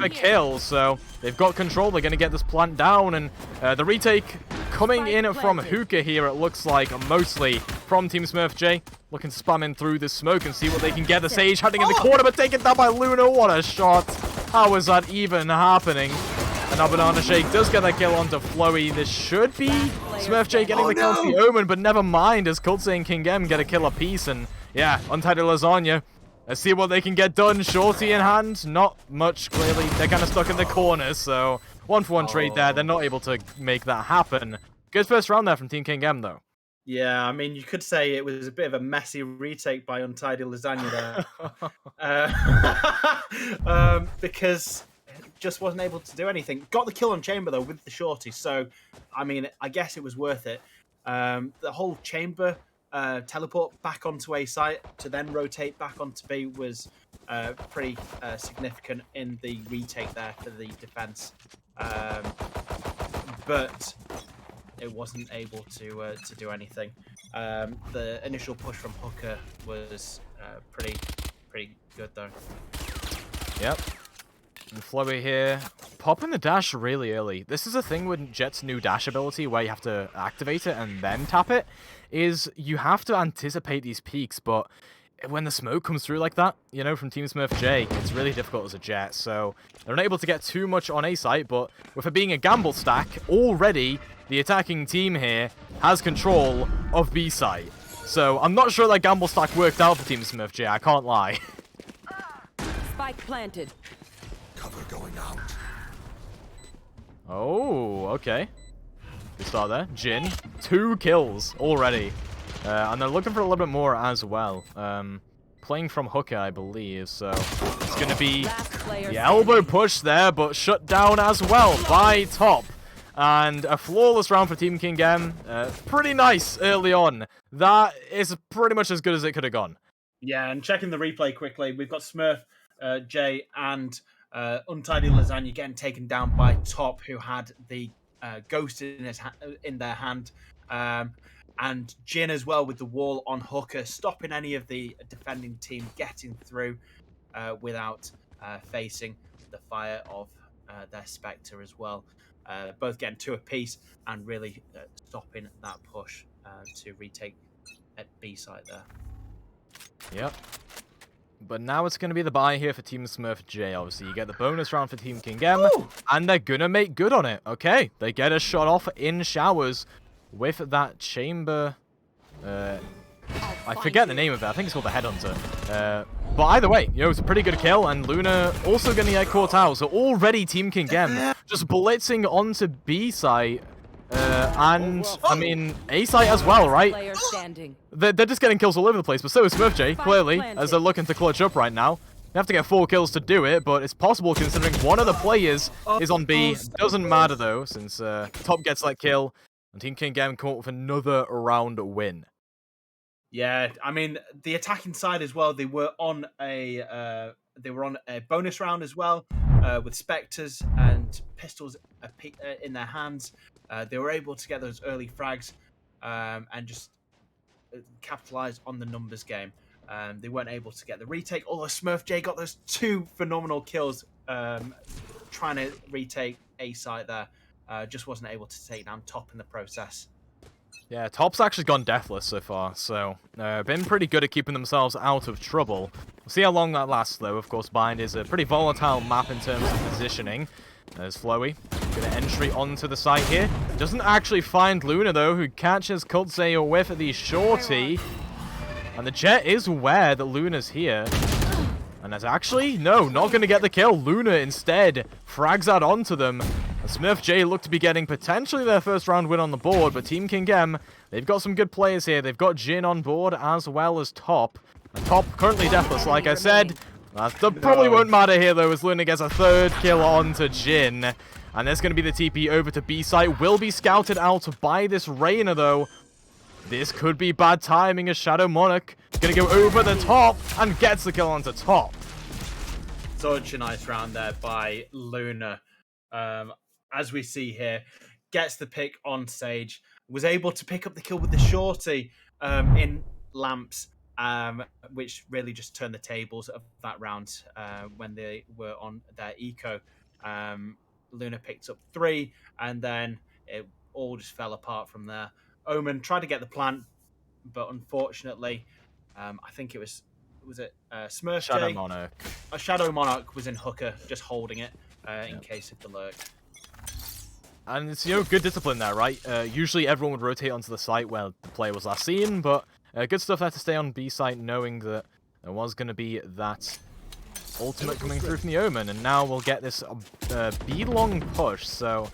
a kill, so they've got control. They're going to get this plant down, and the retake coming in from Hookah here, it looks like, mostly from Team Smurf J. Looking to spam in through the smoke and see what they can get. The Sage hiding in the corner, but taken down by Luna. What a shot. How is that even happening? And now Banana Shake does get that kill onto Flowey. This should be Smurf J getting the kill to the Omen, but never mind, as Kultze and King M get a kill apiece. And yeah, Untidy Lasagna. Let's see what they can get done. Shorty in hand, not much, clearly. They're kind of stuck in the corner, so 1-for-1 trade there. They're not able to make that happen. Good first round there from Team King M, though. Yeah, I mean, you could say it was a bit of a messy retake by Untidy Lasagna there. Because just wasn't able to do anything. Got the kill on Chamber, though, with the Shorty. So, I mean, I guess it was worth it. The whole Chamber teleport back onto A site to then rotate back onto B was pretty significant in the retake there for the defense. But it wasn't able to do anything. The initial push from Hooker was pretty good, though. Yep. And Flowey here, popping the dash really early. This is a thing with Jet's new dash ability where you have to activate it and then tap it, is you have to anticipate these peaks, but when the smoke comes through like that, you know, from Team Smurf J, it's really difficult as a Jet, so they're unable to get too much on A site, but with it being a gamble stack, already the attacking team here has control of B site. So I'm not sure that gamble stack worked out for Team Smurf J, I can't lie. Spike planted. Cover going out. Oh, okay. Good start there. Jin, 2 kills already. And they're looking for a little bit more as well. Playing from Hooker, I believe, so it's going to be the elbow push there, but shut down as well by Top. And a flawless round for Team King M. Pretty nice early on. That is pretty much as good as it could have gone. Yeah, and checking the replay quickly, we've got Smurf J and Untidy Lasagna getting taken down by Top, who had the ghost in their hand. And Jin as well with the wall on Hooker, stopping any of the defending team getting through without facing the fire of their Spectre as well. Both getting 2 apiece and really stopping that push to retake at B site there. Yep. But now it's going to be the buy here for Team Smurf J, obviously. You get the bonus round for Team King M, and they're going to make good on it. Okay, they get a shot off in showers with that chamber. I forget the name of it. I think it's called the Headhunter. But either way, you know, it's a pretty good kill, and Luna also going to get caught out. So already Team King M just blitzing onto B site. And, I mean, A site as well, right? They're just getting kills all over the place, but so is Smurf J, clearly, as they're looking to clutch up right now. You have to get 4 kills to do it, but it's possible considering one of the players is on B. Doesn't matter, though, since Top gets that kill, and Team King M come up with another round win. Yeah, I mean, the attacking side as well, they were on a bonus round as well, with Spectres and pistols in their hands. They were able to get those early frags and just capitalize on the numbers game. They weren't able to get the retake, although Smurf J got those 2 phenomenal kills trying to retake A site there. Just wasn't able to take down Top in the process. Yeah, Top's actually gone deathless so far, so been pretty good at keeping themselves out of trouble. We'll see how long that lasts, though. Of course, Bind is a pretty volatile map in terms of positioning. There's Flowey. Good entry onto the site here. Doesn't actually find Luna, though, who catches Kutze a whiff at the shorty. And the Jet is aware that Luna's here. And that's actually, no, not going to get the kill. Luna instead frags out onto them. And Smurf J look to be getting potentially their first round win on the board, but Team King M, they've got some good players here. They've got Jin on board as well as Top. And Top currently deathless, like I said. That probably won't matter here, though, as Luna gets a 3rd kill onto Jin. And there's going to be the TP over to B site. Will be scouted out by this Reyna, though. This could be bad timing as Shadow Monarch is going to go over the top and gets the kill onto Top. Such a nice round there by Luna. As we see here, gets the pick on Sage. Was able to pick up the kill with the shorty in Lamps, which really just turned the tables of that round when they were on their eco. Luna picked up 3, and then it all just fell apart from there. Omen tried to get the plant, but unfortunately, I think it was it Smurf Shadow J? Monarch. A Shadow Monarch was in hooker, just holding it in case of the lurk. And it's, good discipline there, right? Usually everyone would rotate onto the site where the player was last seen, but good stuff there to stay on B site, knowing that there was going to be that ultimate coming through from the Omen, and now we'll get this B-long push, so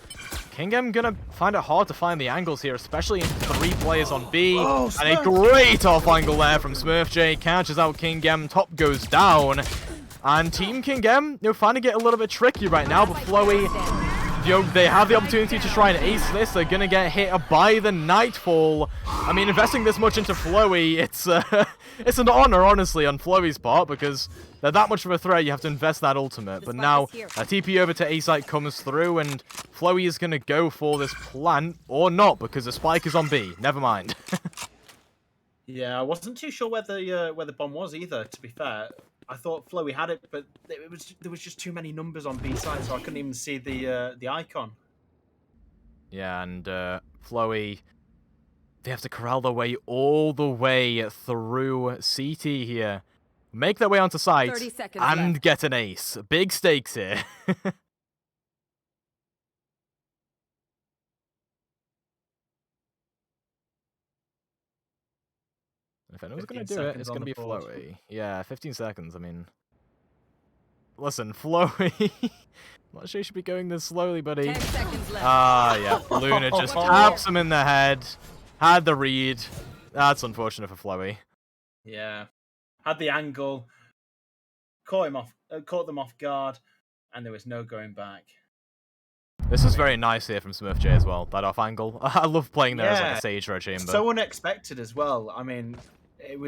King M gonna find it hard to find the angles here, especially in 3 players on B, and a great off angle there from Smurf J, catches out King M, Top goes down, and Team King M, finding it a little bit tricky right now, but Flowey, they have the opportunity to try and ace this. They're gonna get hit by the Nightfall. I mean, investing this much into Flowey, it's an honor, honestly, on Flowey's part, because they're that much of a threat, you have to invest that ultimate. But now, a TP over to A-Site comes through, and Flowey is gonna go for this plant, or not, because the spike is on B. Never mind. Yeah, I wasn't too sure where the bomb was either, to be fair. I thought Flowey had it, but there was just too many numbers on B side, so I couldn't even see the icon. Yeah, and Flowey, they have to corral their way all the way through CT here. Make their way onto site and left. get an ace. Big stakes here. If anyone's going to do it, it's going to be Flowey. Yeah, 15 seconds, I mean... Listen, Flowey... I'm not sure you should be going this slowly, buddy. 10 seconds left. Yeah. Luna just taps him in the head. Had the read. That's unfortunate for Flowey. Yeah. Had the angle. Caught them off guard. And there was no going back. This is very nice here from Smurf J as well, that off angle. I love playing there as like a Sage for a chamber. So unexpected as well. I mean, it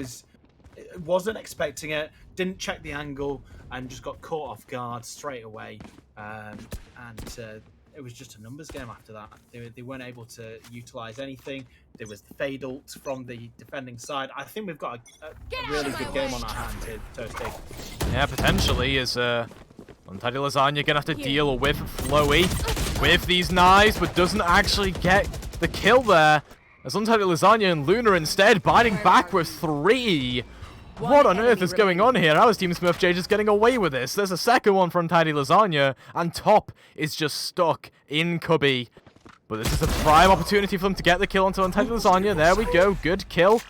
wasn't expecting it, didn't check the angle, and just got caught off guard straight away. And it was just a numbers game after that. They weren't able to utilize anything. There was the fade ult from the defending side. I think we've got a really good game on our hands here, Toasty. Yeah, potentially, is Untidy Lasagna gonna have to deal with Flowey with these knives, but doesn't actually get the kill there. As Untidy Lasagna and Luna instead biting back with 3. What on earth is going on here? How is Team Smurf J just getting away with this? There's a second one from Untidy Lasagna, and Top is just stuck in Cubby. But this is a prime opportunity for them to get the kill onto Untidy Lasagna. There we go, good kill.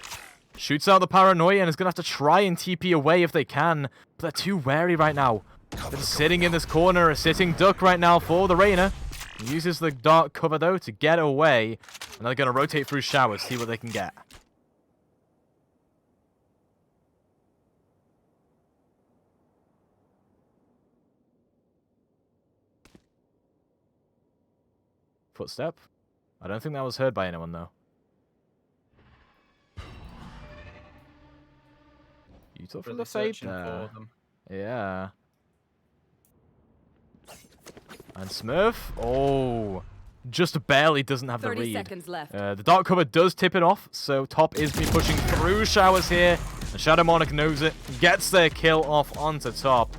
Shoots out the paranoia and is going to have to try and TP away if they can. But they're too wary right now. They're sitting in this corner, a sitting duck right now for the Reyna. Uses the dark cover though to get away. And they're going to rotate through showers, see what they can get. Footstep? I don't think that was heard by anyone though. You took from the fade there. Yeah. And Smurf, just barely doesn't have the 30 read. seconds left. The dark cover does tip it off, so Top is be pushing through showers here. And Shadow Monarch knows it, gets their kill off onto top.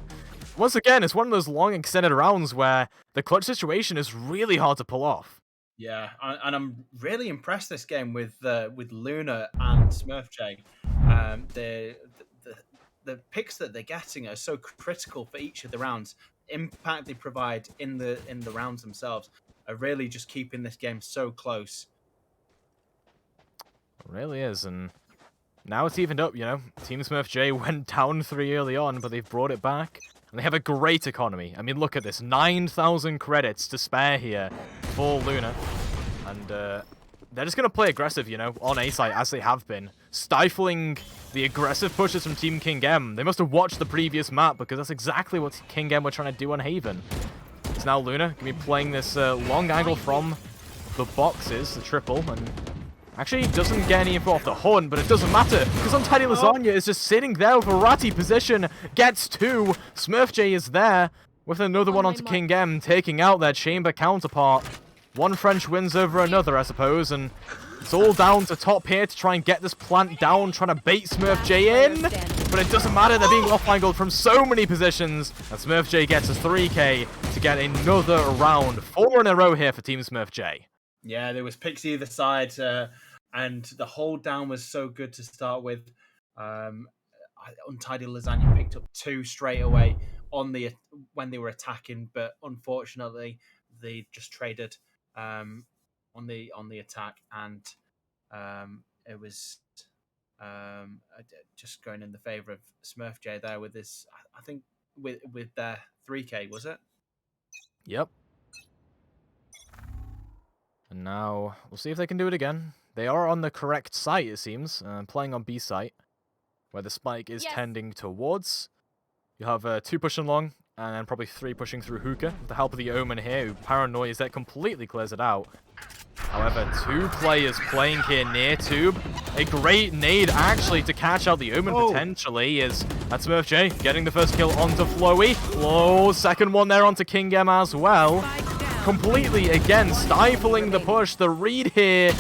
Once again, it's one of those long extended rounds where the clutch situation is really hard to pull off. Yeah, and I'm really impressed this game with Luna and SmurfJ. The picks that they're getting are so critical for each of the rounds. Impact they provide in the rounds themselves are really just keeping this game so close. It really is, and now it's evened up, you know. Team SmurfJ went down 3 early on, but they've brought it back. And they have a great economy. I mean, look at this. 9,000 credits to spare here for Luna. And they're just going to play aggressive, you know, on A site, as they have been. Stifling the aggressive pushes from Team King M. They must have watched the previous map, because that's exactly what King M were trying to do on Haven. It's now Luna going to be playing this long angle from the boxes, the triple, and actually doesn't get any info off the hunt, but it doesn't matter, because Untidy Lasagna is just sitting there with a ratty position, gets 2, SmurfJ is there, with another one onto King M, taking out their chamber counterpart. One French wins over another, I suppose, and it's all down to top here to try and get this plant down, trying to bait SmurfJ in, but it doesn't matter, they're being off-angled from so many positions, and SmurfJ gets a 3k to get another round. 4 in a row here for Team SmurfJ. Yeah, there was picks either side, and the hold down was so good to start with. Untidy Lasagna picked up 2 straight away when they were attacking, but unfortunately they just traded on the attack, and it was just going in the favor of SmurfJ there with this. I think with their 3k, was it? Yep. And now we'll see if they can do it again. They are on the correct site, it seems, playing on B site, where the spike is tending towards. You have 2 pushing long, and then probably 3 pushing through hookah, with the help of the Omen here, who paranoias that completely clears it out. However, 2 players playing here near tube. A great nade, actually, to catch out the Omen, potentially, is that's SmurfJ getting the first kill onto Flowy. Whoa, second one there onto King M as well. Completely, again, stifling the push. The read here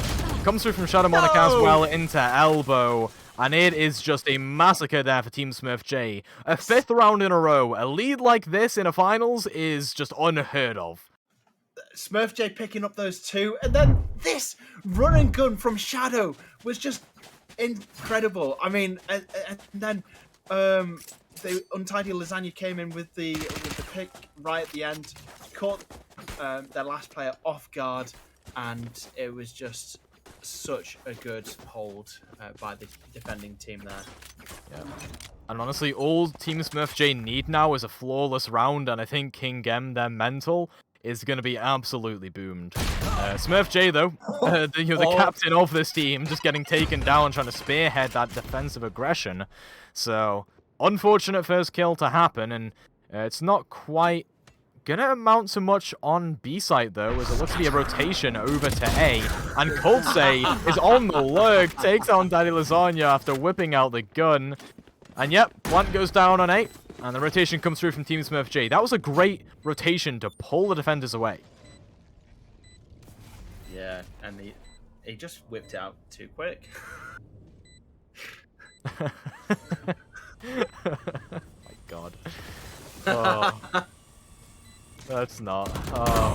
comes through from Shadow Monarch as well into elbow. And it is just a massacre there for Team SmurfJ. A 5th round in a row. A lead like this in a finals is just unheard of. SmurfJ picking up those 2, and then this run and gun from Shadow was just incredible. I mean, and then the Untidy Lasagna came in with the pick right at the end, caught their last player off guard, and it was just such a good hold by the defending team there. Yeah. And honestly, all Team SmurfJ need now is a flawless round, and I think King M, their mental, is going to be absolutely boomed. SmurfJ, though, the captain of this team, just getting taken down, trying to spearhead that defensive aggression. So, unfortunate first kill to happen, and it's not quite gonna amount to much on B site, though, as it looks to be a rotation over to A. And Coltsay is on the lurk, takes on Daddy Lasagna after whipping out the gun. And yep, plant goes down on A, and the rotation comes through from Team SmurfJ. That was a great rotation to pull the defenders away. Yeah, and he just whipped it out too quick. My God. Oh. That's not.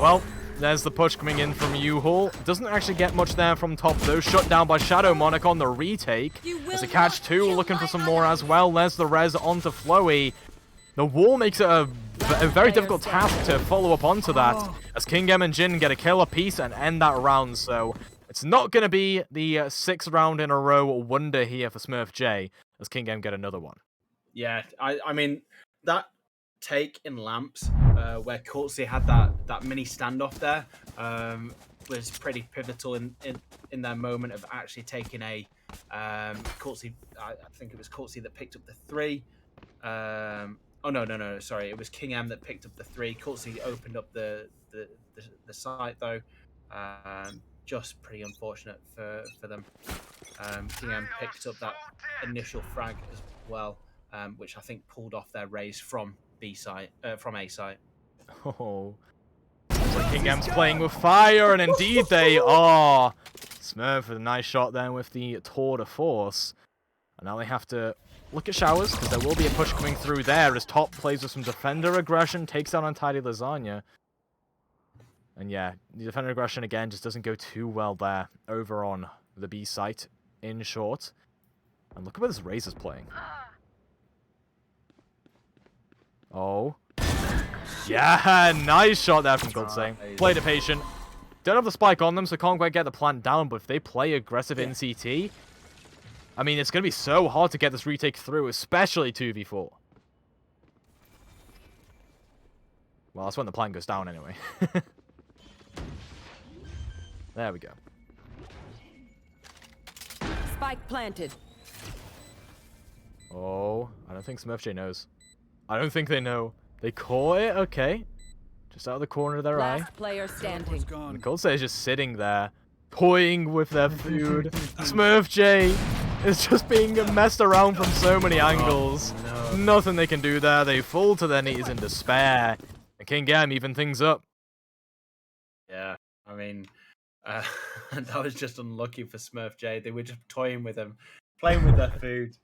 Well, there's the push coming in from U-Haul. Doesn't actually get much there from top, though. Shut down by Shadow Monarch on the retake. There's a catch, too, looking for some more as well. There's the res onto Flowy. The wall makes it a very difficult task to follow up onto that, as King M and Jin get a kill apiece and end that round. So it's not going to be the 6th round in a row wonder here for SmurfJ, as King M get another one. Yeah, I mean, that take in Lamps, where Coltsay had that mini standoff there, was pretty pivotal in their moment of actually taking a Coltsay. I think it was Coltsay that picked up the 3. Oh no, sorry, it was King M that picked up the 3. Coltsay opened up the site though. Just pretty unfortunate for them. King M picked up that initial frag as well, which I think pulled off their raise from A site. Oh, so King M's playing with fire, and indeed they are. Smurf with a nice shot there with the tour de force, and now they have to look at showers, because there will be a push coming through there as Top plays with some defender aggression, takes down Untidy Lasagna. And yeah, the defender aggression again just doesn't go too well there over on the B site in short. And look at where this Razor's playing. Oh. Yeah, nice shot there from Godsay. Played it patient. Don't have the spike on them, so can't quite get the plant down, but if they play aggressive in CT, I mean, it's going to be so hard to get this retake through, especially 2v4. Well, that's when the plant goes down anyway. There we go. Spike planted. Oh, I don't think SmurfJ knows. I don't think they know. They caught it, okay. Just out of the corner of their eye. Last player standing. And Godsay is just sitting there, toying with their food. SmurfJ is just being messed around from so many angles. Oh, no. Nothing they can do there. They fall to their knees in despair. And King Gam even things up. Yeah, I mean, that was just unlucky for SmurfJ. They were just toying with him, playing with their food.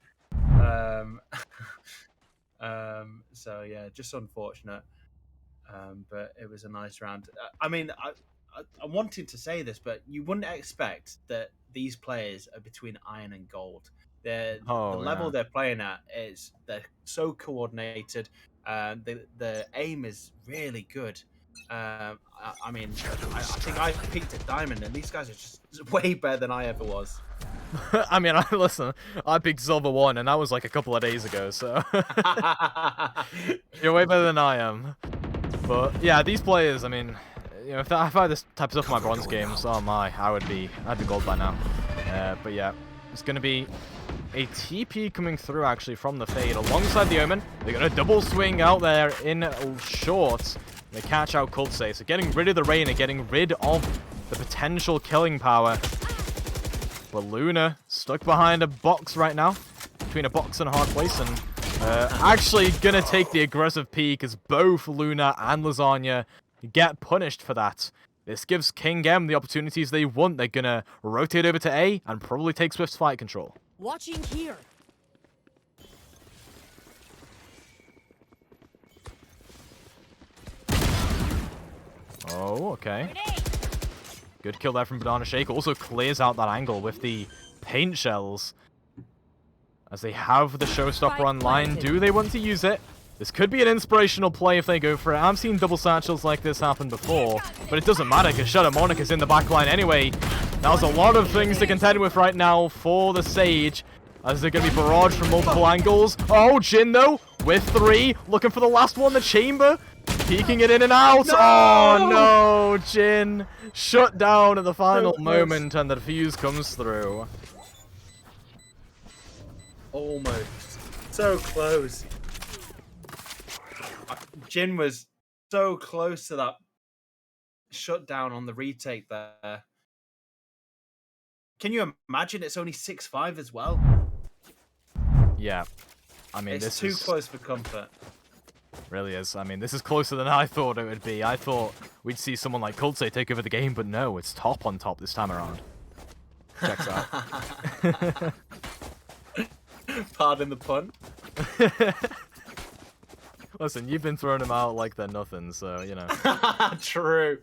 So yeah, just unfortunate. But it was a nice round. I mean, I'm wanting to say this, but you wouldn't expect that these players are between iron and gold. The level they're playing at is they're so coordinated. The aim is really good. I mean, I think I peaked at diamond, and these guys are just way better than I ever was. I mean, listen, I picked Silver 1, and that was like a couple of days ago, so... You're way better than I am. But, yeah, these players, I mean, you know, if I had this type of stuff in my bronze games, oh my, I'd be gold by now. But yeah, it's going to be a TP coming through, actually, from the Fade, alongside the Omen. They're going to double swing out there in short. They catch out Kultse, so getting rid of the Rain and getting rid of the potential killing power. But Luna stuck behind a box right now, between a box and a hard place, and actually gonna take the aggressive peek as both Luna and Lasagna get punished for that. This gives King M the opportunities they want. They're gonna rotate over to A and probably take Swift's fight control. Watching here. Oh, okay. Good kill there from Banana Shake. Also clears out that angle with the paint shells. As they have the showstopper online. Do they want to use it? This could be an inspirational play if they go for it. I've seen double satchels like this happen before. But it doesn't matter because Shadow Monarch is in the backline anyway. That was a lot of things to contend with right now for the Sage. As they're going to be barraged from multiple angles. Oh, Jin though, with 3. Looking for the last one, the Chamber. Peeking it in and out. No! Oh no, Jin. Shut down at the final moment and the defuse comes through. Almost. So close. Jin was so close to that shutdown on the retake there. Can you imagine? It's only 6-5 as well. Yeah. I mean, it's too close for comfort. Really is. I mean, this is closer than I thought it would be. I thought we'd see someone like Kultse take over the game, but no, it's Top on top this time around. Checks out. Pardon the pun. Listen, you've been throwing them out like they're nothing, so, you know. True.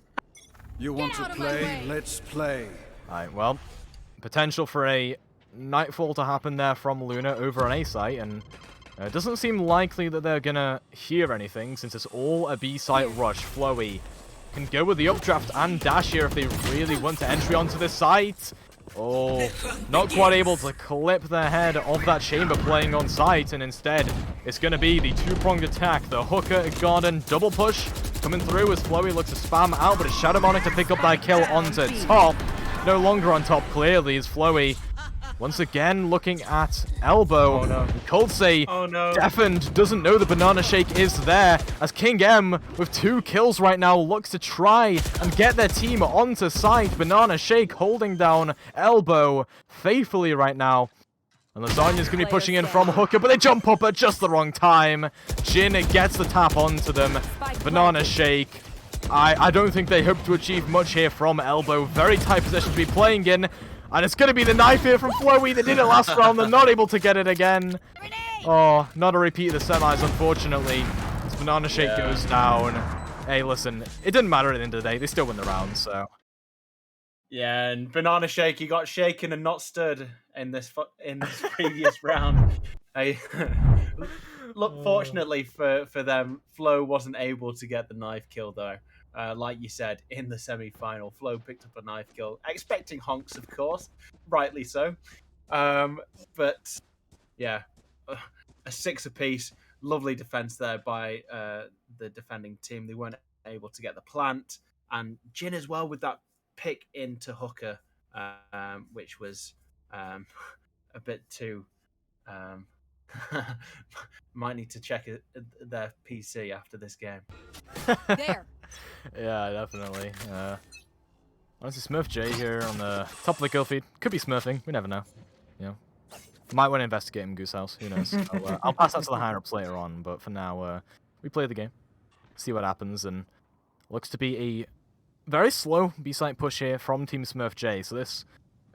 You want to play? Let's play. Alright, well, potential for a Nightfall to happen there from Luna over on A site, and it doesn't seem likely that they're gonna hear anything since it's all a B site rush. Flowey can go with the updraft and dash here if they really want to entry onto this site. Oh, not quite able to clip the head of that Chamber playing on site, and instead it's going to be the two-pronged attack. The Hooker Garden double push coming through as Flowey looks to spam out, but it's Shadow Monarch to pick up that kill onto top. No longer on top, clearly, is Flowey once again looking at elbow. Oh no. Kultse, deafened, doesn't know the Banana Shake is there, as King M, with 2 kills right now, looks to try and get their team onto site. Banana Shake holding down elbow faithfully right now. And Lasagna's going to be pushing in from Hooker, but they jump up at just the wrong time. Jin gets the tap onto them. Banana Shake. I don't think they hope to achieve much here from elbow. Very tight position to be playing in. And it's going to be the knife here from Flowey. They did it last round. They're not able to get it again. Oh, not a repeat of the semis, unfortunately. As Banana Shake goes down. Hey, listen, it didn't matter at the end of the day. They still win the round, so. Yeah, and Banana Shake, he got shaken and not stirred in this previous round. Hey, look, fortunately for them, Flo wasn't able to get the knife kill though. Like you said, in the semi-final, Flo picked up a knife kill, expecting honks, of course, rightly so. But yeah, a 6 apiece. Lovely defense there by the defending team. They weren't able to get the plant, and Jin as well with that pick into hooker, which was a bit too. Might need to check their PC after this game. There. Yeah, definitely. Honestly, Smurf J here on the top of the kill feed. Could be smurfing. We never know. You know, might want to investigate in Goose House. Who knows? I'll pass that to the higher ups later on. But for now, we play the game, see what happens, and looks to be a very slow B-site push here from Team Smurf J. So this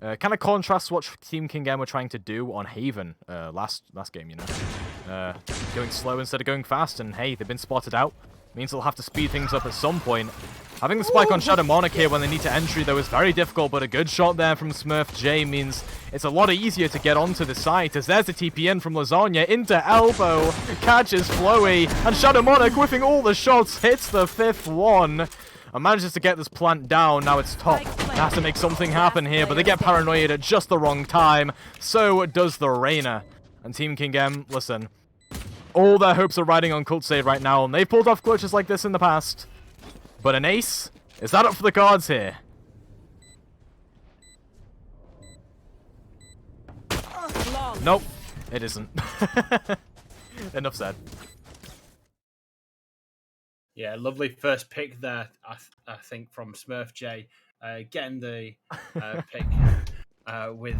kind of contrasts what Team King M were trying to do on Haven last game. You know, going slow instead of going fast. And hey, they've been spotted out. Means they'll have to speed things up at some point. Having the spike on Shadow Monarch here when they need to entry, though, is very difficult, but a good shot there from Smurf J means it's a lot easier to get onto the site, as there's a TPN from Lasagna into elbow, catches Flowey, and Shadow Monarch whiffing all the shots, hits the 5th one, and manages to get this plant down. Now it's top. They have to make something happen here, but they get paranoid at just the wrong time. So does the Reyna. And Team King M, listen, all their hopes are riding on Cult Save right now, and they've pulled off clutches like this in the past. But an ace? Is that up for the cards here? Nope, it isn't. Enough said. Yeah, lovely first pick there, I think, from Smurf J. Getting the pick with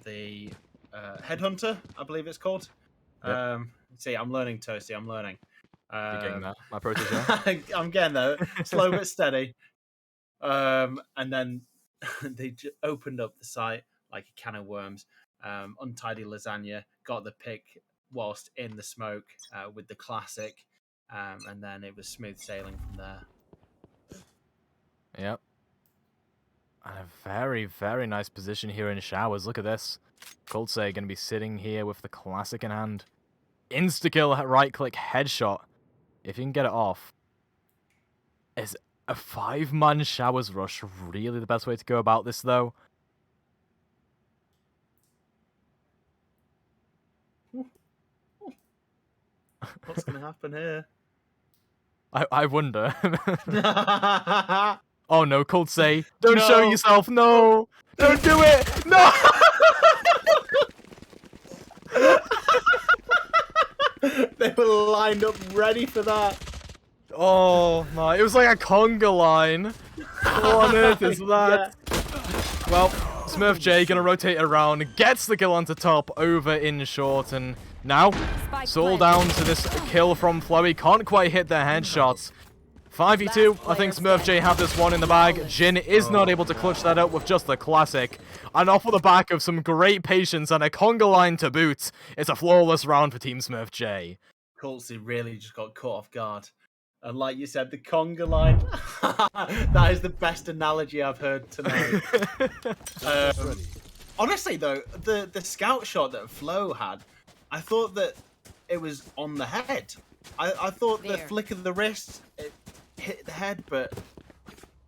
the Headhunter, I believe it's called. Yep. See, I'm learning, Toasty. I'm learning. You're getting that, my protege. I'm getting there, slow but steady. And then they opened up the site like a can of worms. Untidy Lasagna got the pick whilst in the smoke with the classic, and then it was smooth sailing from there. Yep. And a very, very nice position here in Showers. Look at this. Coltsay going to be sitting here with the classic in hand. Insta-kill, right-click, headshot. If you can get it off. Is a 5-man Showers rush really the best way to go about this, though? What's going to happen here? I wonder. Oh no, Coltsay. Don't show yourself. No. Don't do it. No. They were lined up ready for that. Oh my, it was like a conga line. What on earth is that? Yeah. Well, Smurf J gonna rotate around, gets the kill onto top over in short, and now it's all down to this kill from Flowey. Can't quite hit their headshots. 5v2, I think Smurf J have this one in the bag. Jin is not able to clutch that up with just the classic. And off of the back of some great patience and a conga line to boot, it's a flawless round for Team Smurf J. Coltsy really just got caught off guard. And like you said, the conga line, that is the best analogy I've heard tonight. Honestly though, the scout shot that Flo had, I thought that it was on the head. I thought the flick of the wrist, it hit the head, but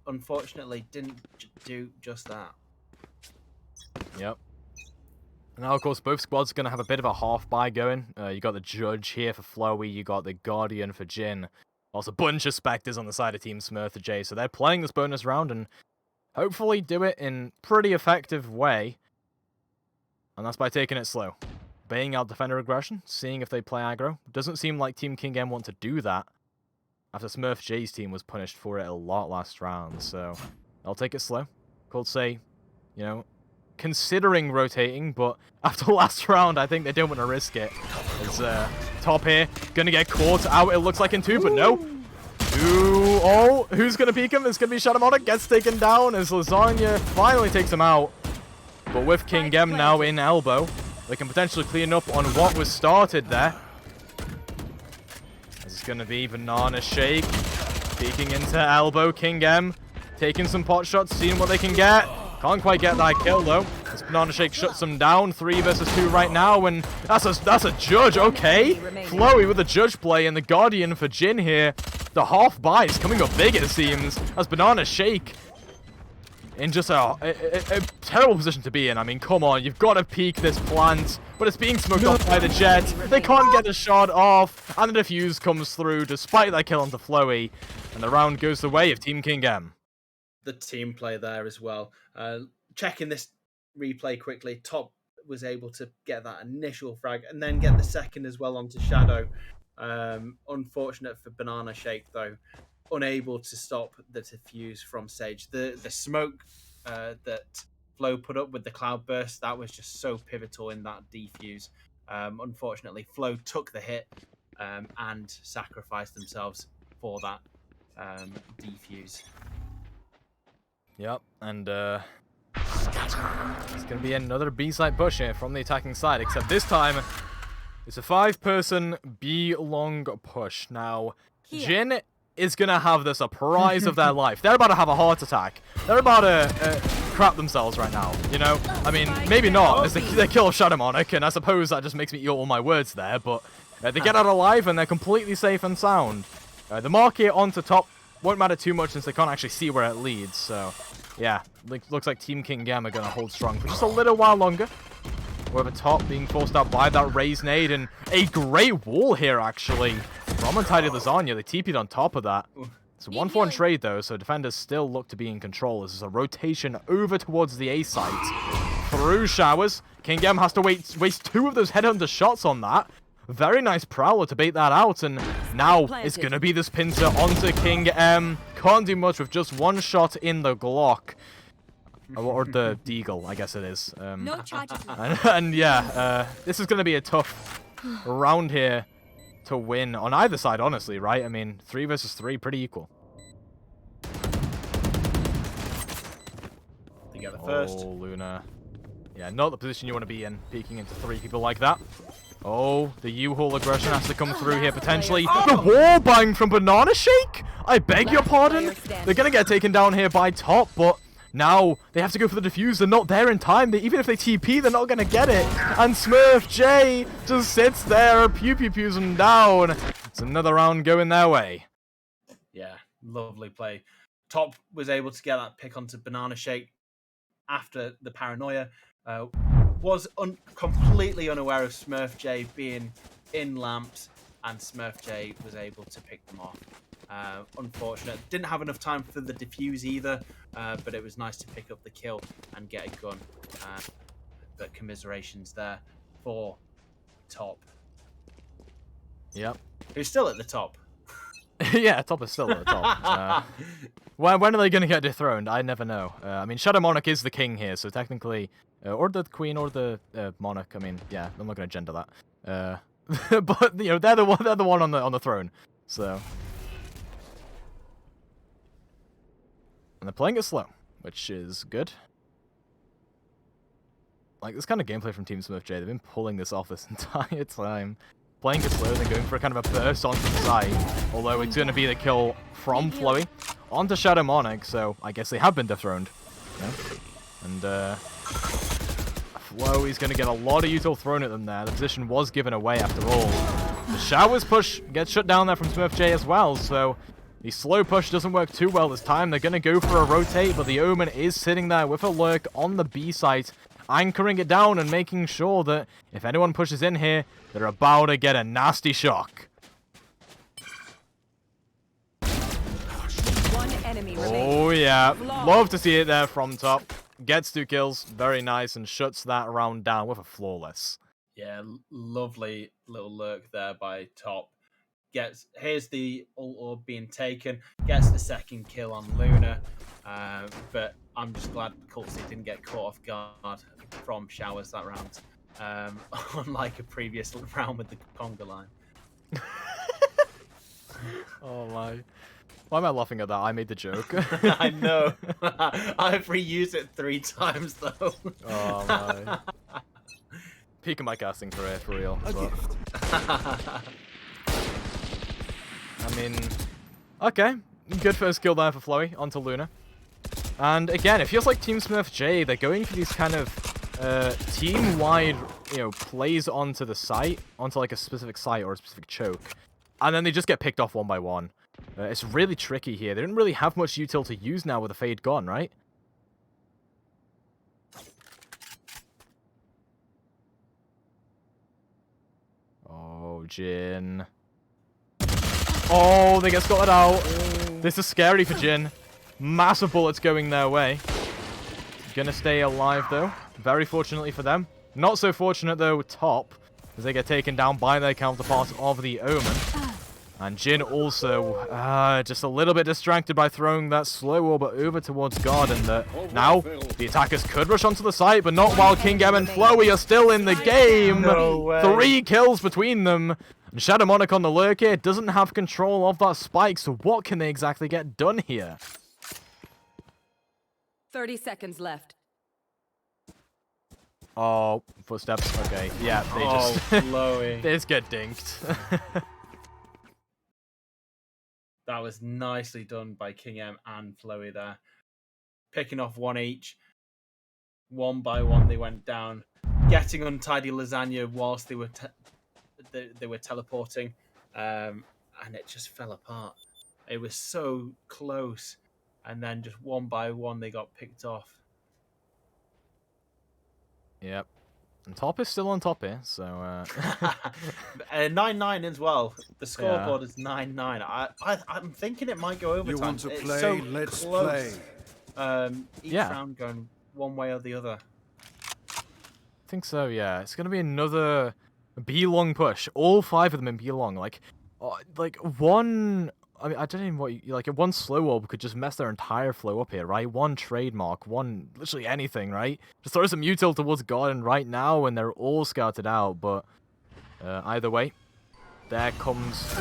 unfortunately didn't do just that. Yep. Now, of course, both squads are going to have a bit of a half-buy going. You got the Judge here for Flowey, you got the Guardian for Jin. Also, a bunch of Spectres on the side of Team Smurf J, so they're playing this bonus round and hopefully do it in pretty effective way. And that's by taking it slow. Baying out defender aggression, seeing if they play aggro. Doesn't seem like Team King M want to do that, after Smurf J's team was punished for it a lot last round, so I'll take it slow. Coltsay, you know, considering rotating, but after last round, I think they don't want to risk it. It's top here, gonna get caught out, it looks like in 2, but no. Who's gonna peek him? It's gonna be Shadow Monarch, gets taken down as Lasagna finally takes him out. But with King M now in elbow, they can potentially clean up on what was started there. This is going to be Banana Shake. Peeking into elbow. King M taking some pot shots, seeing what they can get. Can't quite get that kill though. This Banana Shake shuts them down. 3 versus 2 right now, and that's a judge. Okay, Flowy with the judge play and the Guardian for Jin here. The half buy is coming up big, it seems, as Banana Shake in just a terrible position to be in. I mean, come on, you've got to peek this plant, but it's being smoked off by the Jet. They can't get a shot off, and the defuse comes through despite that kill onto Flowy, and the round goes the way of Team King M. The team play there as well. Checking this replay quickly, Top was able to get that initial frag and then get the second as well onto Shadow. Unfortunate for Banana Shake though, unable to stop the defuse from Sage. The smoke that Flo put up with the cloud burst, that was just so pivotal in that defuse. Unfortunately, Flo took the hit and sacrificed themselves for that defuse. Yep, and it's going to be another B-side push here from the attacking side, except this time it's a 5-person B-long push. Now, Jin is going to have the surprise of their life. They're about to have a heart attack. They're about to crap themselves right now, you know? I mean, maybe not, as they kill Shadow Monarch, and I suppose that just makes me eat all my words there, but they get out alive and they're completely safe and sound. The mark here onto Top won't matter too much since they can't actually see where it leads, so yeah, looks like Team King M are going to hold strong for just a little while longer. However, Top being forced out by that raise nade, and a great wall here actually from Untidy Lasagna. They TP'd on top of that. It's a 1-4 trade though, so defenders still look to be in control. This is a rotation over towards the A site. Through showers. King M has to waste 2 of those headhunter shots on that. Very nice Prowler to bait that out, and now it's going to be this pincer onto King M. Can't do much with just 1 shot in the Glock. Or the Deagle, I guess it is. No charges. And yeah, this is going to be a tough round here to win on either side, honestly, right? I mean, 3 versus 3, pretty equal. Together first. Oh, Luna. Yeah, not the position you want to be in, peeking into 3 people like that. Oh, the U-Haul aggression has to come through here, potentially. The wall bang from Banana Shake? I beg your pardon? They're going to get taken down here by Top, but now they have to go for the defuse. They're not there in time. Even if they TP, they're not going to get it. And Smurf J just sits there, pew-pews them down. It's another round going their way. Yeah, lovely play. Top was able to get that pick onto Banana Shake after the paranoia. Was completely unaware of Smurf J being in lamps, and Smurf J was able to pick them off. Unfortunate. Didn't have enough time for the defuse either, but it was nice to pick up the kill and get a gun. But commiserations there for Top. Yep. Who's still at the top. Yeah, Top is still at the top. When are they going to get dethroned? I never know. I mean, Shadow Monarch is the king here, so technically... or the queen or the monarch. I mean, yeah, I'm not going to gender that. But, you know, they're the one on the throne. So... And they're playing it slow, which is good. Like, this kind of gameplay from Team Smurf J, they've been pulling this off this entire time. Playing it slow, then going for a kind of a burst onto the side. Although it's going to be the kill from Flowy onto Shadow Monarch, so I guess they have been dethroned. Yeah. And, Flowy's going to get a lot of util thrown at them there. The position was given away after all. The Showers push gets shut down there from Smurf J as well, so... The slow push doesn't work too well this time. They're going to go for a rotate, but the Omen is sitting there with a lurk on the B site, anchoring it down and making sure that if anyone pushes in here, they're about to get a nasty shock. One enemy remaining. Oh yeah, love to see it there from Top. Gets 2 kills, very nice, and shuts that round down with a flawless. Yeah, lovely little lurk there by Top. Here's the ult orb being taken, gets the second kill on Luna, but I'm just glad Culty didn't get caught off guard from Showers that round, unlike a previous round with the conga line. Oh my. Why am I laughing at that? I made the joke. I know. I've reused it 3 times though. Oh my. Peak of my casting career, for real. But, I mean, okay. Good first kill there for Flowey onto Luna. And again, it feels like Team Smurf J, they're going for these kind of team-wide, plays onto the site, onto like a specific site or a specific choke. And then they just get picked off one by one. It's really tricky here. They didn't really have much util to use now with the Fade gone, right? Oh, Jin. Oh, they get scotted out. This is scary for Jin. Massive bullets going their way. Gonna stay alive, though. Very fortunately for them. Not so fortunate, though, top, as they get taken down by their counterparts of the Omen. And Jin also just a little bit distracted by throwing that slow orb over towards God. And now the attackers could rush onto the site, but not while King M and Flowey are still in the game. No way. 3 kills between them. And Shadow Monarch on the lurk here doesn't have control of that spike, so what can they exactly get done here? 30 seconds left. Oh, footsteps. Okay, yeah, they just Flowey. they just get dinked. That was nicely done by King M and Flowey there. Picking off one each. One by one they went down. Getting untidy lasagna whilst they were teleporting. And it just fell apart. It was so close. And then just one by one they got picked off. Yep. And top is still on top here, so 9-9 as well. The scoreboard is 9-9. I'm thinking it might go overtime. You want to It's play? so Let's close. play. Each Yeah. round going one way or the other. I think so, yeah. It's gonna be another B-long push. All 5 of them in B-long. Like one... I mean, I don't even what... one slow orb could just mess their entire flow up here, right? One trademark, one... Literally anything, right? Just throw some util towards God, and right now, when they're all scouted out, but... either way, there comes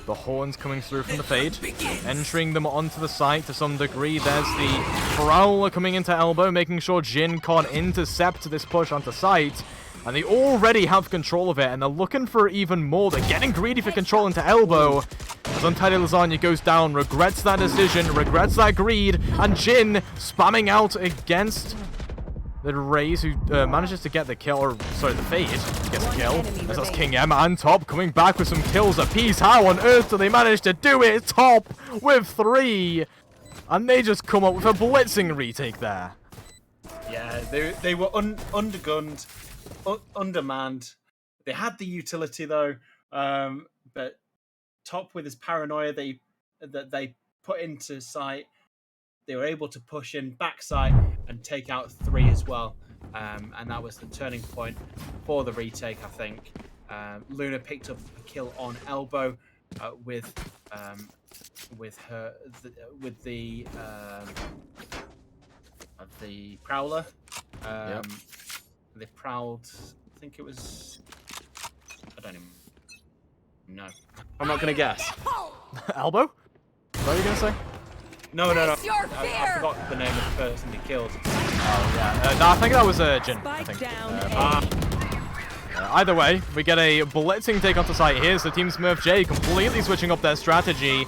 the horns coming through from the Fade, entering them onto the site to some degree. There's the Prowler coming into elbow, making sure Jin can't intercept this push onto site. And they already have control of it, and they're looking for even more. They're getting greedy for control into elbow. As Untidy Lasagna goes down, regrets that decision, regrets that greed, and Jin spamming out against the Raze, who manages to get the kill, or sorry, the Fade gets a kill. As that's King M and Top coming back with some kills apiece. How on earth do they manage to do it? Top with 3, and they just come up with a blitzing retake there. Yeah, they were undergunned, undermanned. They had the utility though, but Top with his paranoia that they put into sight, they were able to push in backside and take out 3 as well, and that was the turning point for the retake. I think Luna picked up a kill on elbow with the Prowler. They prowled. I think it was. I don't even know. I'm not gonna guess. Elbow? What are you gonna say? No. Face your I fear! forgot the name of the person they killed. Oh yeah. No, I think that was Jin. I Spike think. down. Either way, we get a blitzing take onto site here, so Team Smurf J completely switching up their strategy.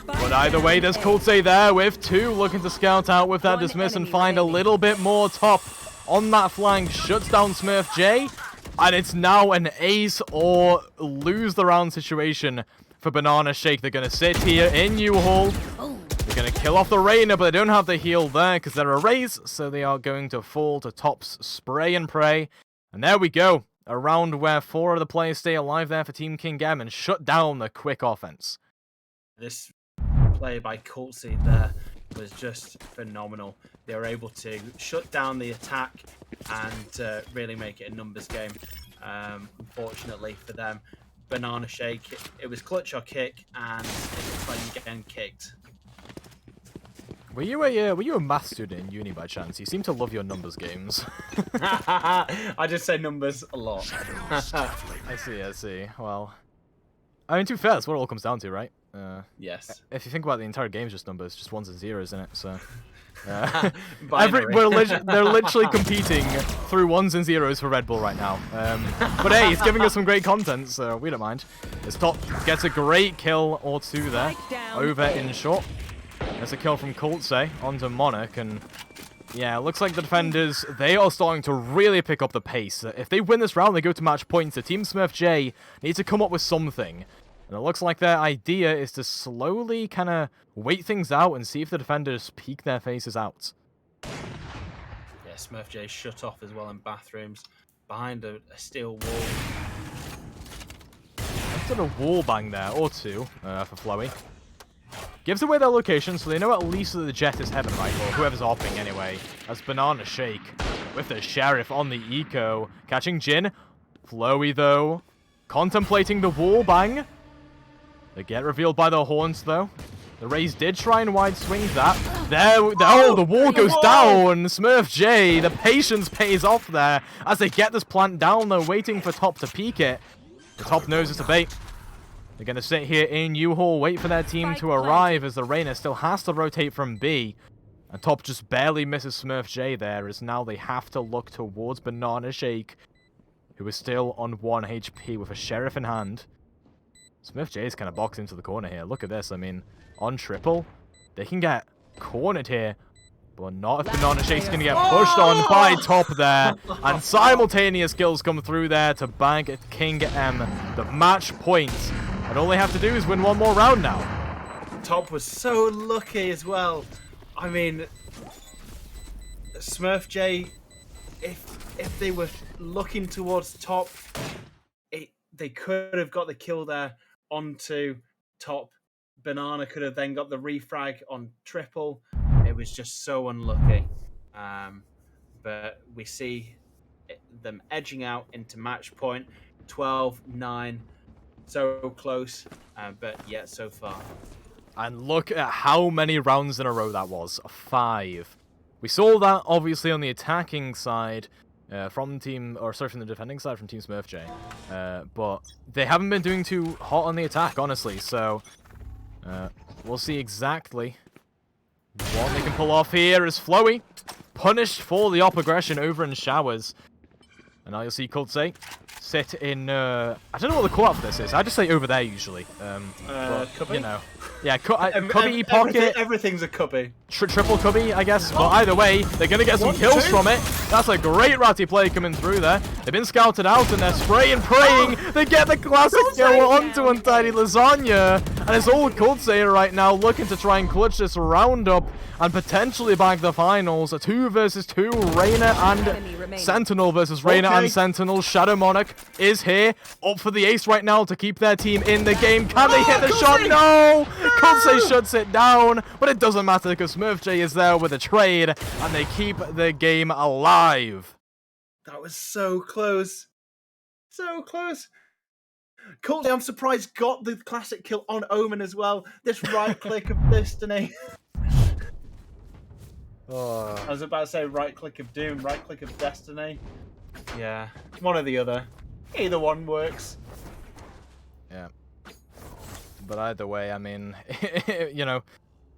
But either way, there's Kultse there with 2 looking to scout out with that dismiss and find a little bit more. Top on that flank, shuts down Smurf J, and it's now an ace or lose the round situation for Banana Shake. They're going to sit here in U-Haul. They're going to kill off the Reyna, but they don't have the heal there because they're a Raze, so they are going to fall to Top's spray and pray. And there we go. A round where 4 of the players stay alive there for Team King M and shut down the quick offense. This play by Kultse there was just phenomenal. They were able to shut down the attack and really make it a numbers game. Unfortunately for them, Banana Shake, it was clutch or kick, and it looks like you're getting kicked. Were you a math student in uni by chance? You seem to love your numbers games. I just say numbers a lot. I see. Well, I mean, to be fair, that's what it all comes down to, right? Yes. If you think about the entire game's just numbers, just ones and zeros in it. So Binary. they're literally competing through ones and zeros for Red Bull right now. But hey, it's giving us some great content, so we don't mind. This top gets a great kill or two there. Spike down Over A. in short. There's a kill from Coltse onto Monarch, and yeah, it looks like the defenders, they are starting to really pick up the pace. If they win this round, they go to match points. The Team Smurf J need to come up with something. And it looks like their idea is to slowly kind of wait things out and see if the defenders peek their faces out. Yeah, Smurf J shut off as well in bathrooms behind a steel wall. Done a wall bang there, or two, for Flowey. Gives away their location, so they know at least that the Jet is heaven, right? Or whoever's AWPing anyway. As Banana Shake with the Sheriff on the eco. Catching Jin. Flowey, though, contemplating the wall bang. They get revealed by the horns, though. The Rays did try and wide swing that. Oh, the wall goes down. Smurf J, the patience pays off there. As they get this plant down, though, waiting for Top to peek it. The Top knows it's a bait. They're going to sit here in U-Hall, wait for their team to arrive as the Reyna still has to rotate from B. And Top just barely misses Smurf J there, as now they have to look towards Banana Shake, who is still on 1 HP with a Sheriff in hand. Smurf J is kind of boxed into the corner here. Look at this. I mean, on triple, they can get cornered here, but not if Banana Shake's going to get pushed on by Top there. And simultaneous kills come through there to bag King M the match point. And all they have to do is win one more round now. Top was so lucky as well. I mean, Smurf J, if they were looking towards Top, they could have got the kill there onto Top. Banana could have then got the refrag on triple. It was just so unlucky. But we see them edging out into match point. 12-9. So close, but yet so far. And look at how many rounds in a row that was. 5. We saw that, obviously, on the attacking side from the defending side from Team Smurf J. But they haven't been doing too hot on the attack, honestly. So we'll see exactly what they can pull off here as Flowey punished for the aggression over in showers. And now you'll see Coltse sit in, I don't know what the call-out for this is. I just say over there usually. But, cubby? you know. Yeah, cubby, pocket. Everything's a cubby. Triple cubby, I guess. But either way, they're going to get some kills from it. That's a great ratty play coming through there. They've been scouted out and they're spraying, praying. They get the classic kill onto Untidy Lasagna. And it's all Coltse right now looking to try and clutch this round up and potentially bag the finals. A 2 versus 2, Reyna and Sentinel versus Reyna and Sentinel. Shadow Monarch is here, up for the ace right now to keep their team in the game. Can they hit the shot? No! Coltse shuts it down, but it doesn't matter because Smurf J is there with a trade, and they keep the game alive. That was so close. So close. Coltse, I'm surprised, got the classic kill on Omen as well. This right click of destiny. I was about to say right click of doom, right click of destiny. Yeah, one or the other. Either one works. Yeah. But either way, I mean, you know,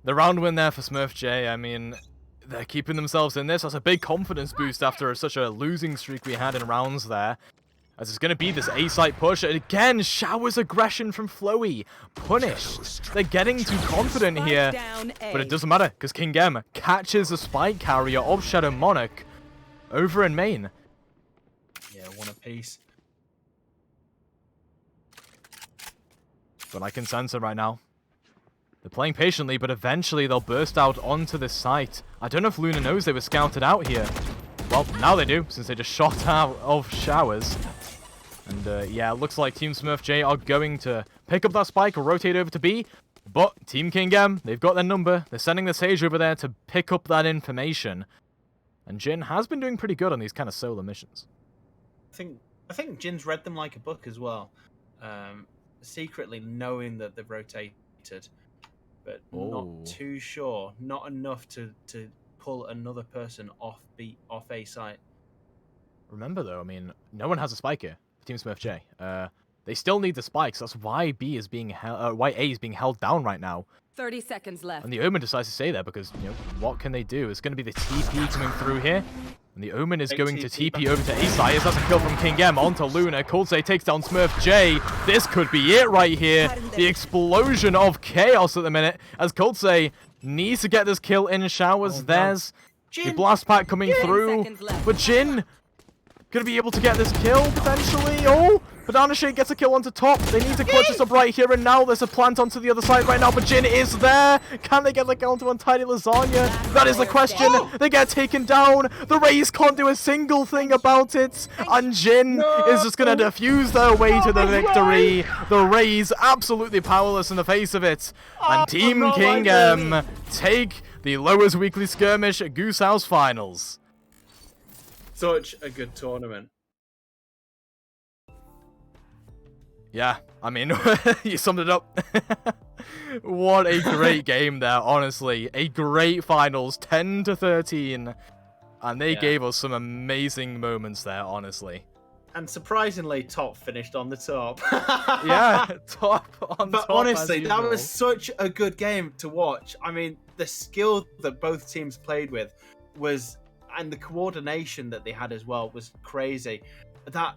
the round win there for Smurf J, I mean, they're keeping themselves in this. That's a big confidence boost after such a losing streak we had in rounds there. As it's going to be this A-site push. And again, showers aggression from Flowey. Punished. They're getting too confident here. But it doesn't matter, because King M catches the spike carrier of Shadow Monarch over in main. Yeah, one apiece. But I can sense it right now. They're playing patiently, but eventually they'll burst out onto this site. I don't know if Luna knows they were scouted out here. Well, now they do, since they just shot out of showers. And yeah, it looks like Team Smurf J are going to pick up that spike, rotate over to B. But Team King M, they've got their number. They're sending the Sage over there to pick up that information. And Jin has been doing pretty good on these kind of solo missions. I think Jin's read them like a book as well. Secretly knowing that they've rotated, but not too sure. Not enough to pull another person off A site. Remember though, I mean, no one has a spike here for Team Smurf J. They still need the spikes. That's why B is being why A is being held down right now. 30 seconds left. And the Omen decides to stay there because, you know, what can they do? It's going to be the TP coming through here. And the Omen is going to TP over to A side. That's a kill from King M onto Luna. Coldsay takes down Smurf J. This could be it right here. The explosion of chaos at the minute as Coldsay needs to get this kill in showers. There's the blast pack coming through. But Jin gonna be able to get this kill potentially. Oh, Banana Shake gets a kill onto top. They need to clutch this up right here and now. There's a plant onto the other side right now, but Jin is there. Can they get the kill onto Untidy Lasagna? That is the question. They get taken down. The Rays can't do a single thing about it, and Jin is just gonna defuse their way to the victory. The Rays absolutely powerless in the face of it, and Team King M take the Lowers Weekly Skirmish Goose House Finals. Such a good tournament. Yeah, I mean, you summed it up. What a great game there, honestly. A great finals, 10-13. And they gave us some amazing moments there, honestly. And surprisingly, top finished on the top. Yeah, top on top. But honestly, that was such a good game to watch. I mean, the skill that both teams played with was, and the coordination that they had as well was crazy. That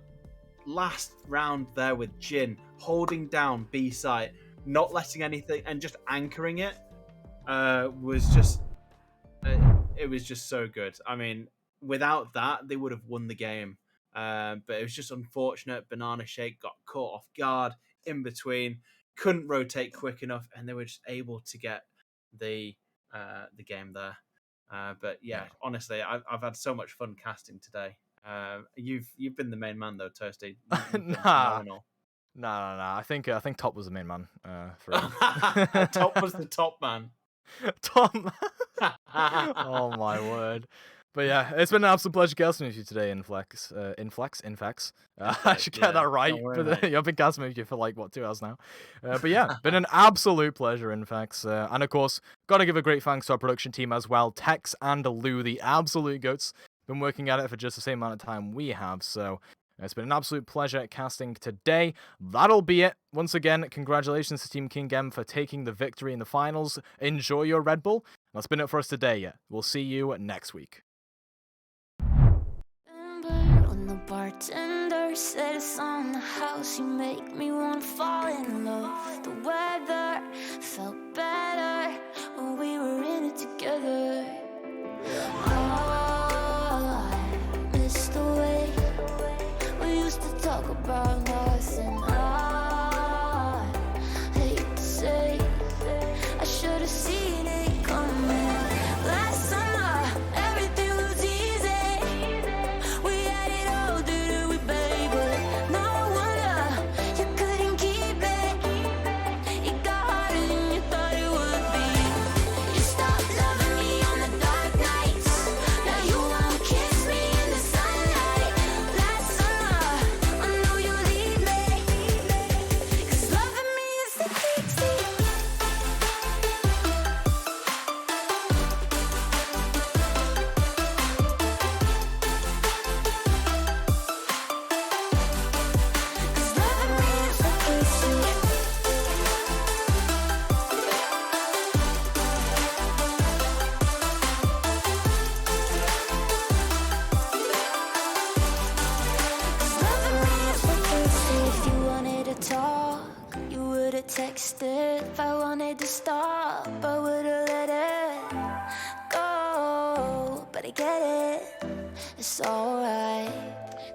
last round there with Jin holding down B site, not letting anything, and just anchoring it, was just it was just so good. I mean, without that, they would have won the game. But it was just unfortunate. Banana Shake got caught off guard in between, couldn't rotate quick enough, and they were just able to get the game there. But yeah, honestly, I've had so much fun casting today. You've been the main man though, Toasty. Nah. I think Top was the main man. For Top was the top man. Top man. Oh my word. But yeah, it's been an absolute pleasure casting with you today, Inflex. I should get that right. But I've been casting with you for like, what, 2 hours now? But yeah, been an absolute pleasure, Inflex. And of course, got to give a great thanks to our production team as well. Tex and Lou, the absolute goats. Been working at it for just the same amount of time we have. So it's been an absolute pleasure casting today. That'll be it. Once again, congratulations to Team King M for taking the victory in the finals. Enjoy your Red Bull. That's been it for us today. We'll see you next week. When the bartender said it's on the house, you make me wanna fall in love. The weather felt better when we were in it together. Oh, I miss the way we used to talk about nothing. I hate to say I should have seen it coming. Last summer, everything was easy. We had it all, didn't we, baby? No wonder you couldn't keep it. It got harder than you thought it would be. You stopped loving me on the dark nights. Now you won't kiss me in the sunlight. Last summer, I know you leave me. 'Cause loving me is the key. If you wanted to talk, you would've texted. If I wanted to stop, I would've let it go. But I get it, it's alright.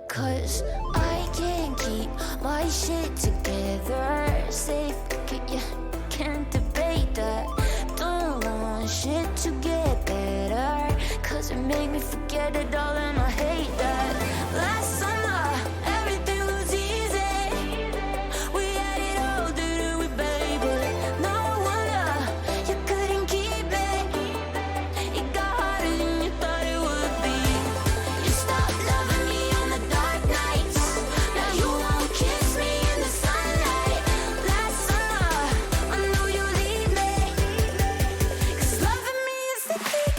'Cause I can't keep my shit together. Safe, you can't debate that. Don't want shit to get better, 'cause it made me forget it all and I hate that. Last summer, everything was easy. We had it all, didn't we, baby? No wonder you couldn't keep it. It got harder than you thought it would be. You stopped loving me on the dark nights. Now you won't kiss me in the sunlight. Last summer, I know you leave me. 'Cause loving me is the key.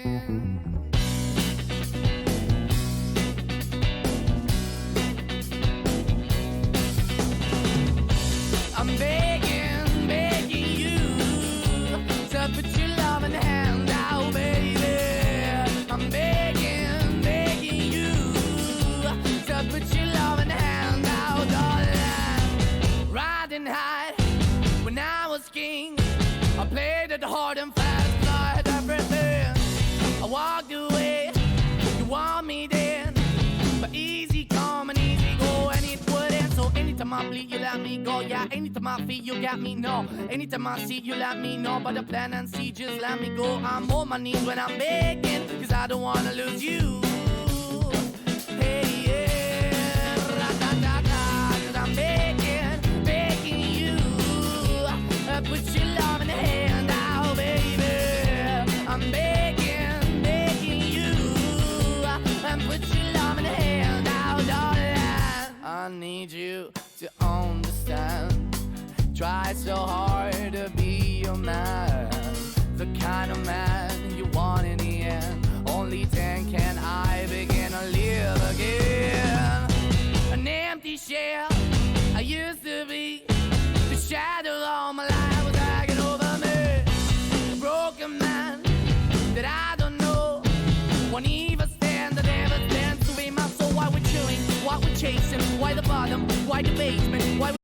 I'm begging, begging you to put your loving hand out, baby. I'm begging, begging you to put your loving hand out, darling. Riding high when I was king, I played it hard and fast, tried everything. I walked away, you want me then, but easy come and easy go, and it wouldn't. So anytime I bleed, you let me go. Yeah, anytime I feel, you got me, no. Anytime I see, you let me know. But the plan and see, just let me go. I'm on my knees when I'm begging, cause I don't wanna lose you. Hey, yeah, ra-da-da-da, cause I'm begging, begging you. Put your love in the hand out, baby. I'm begging, begging you. Put your love in the hand out, darling. I need you to understand. Try so hard to be your man, the kind of man you want in the end. Only then can I begin to live again. An empty shell I used to be, the shadow all my life was hanging over me. A broken man that I don't know won't even stand, that never stands to be my soul. Why we're chewing, why we're chasing, why the bottom, why the basement, why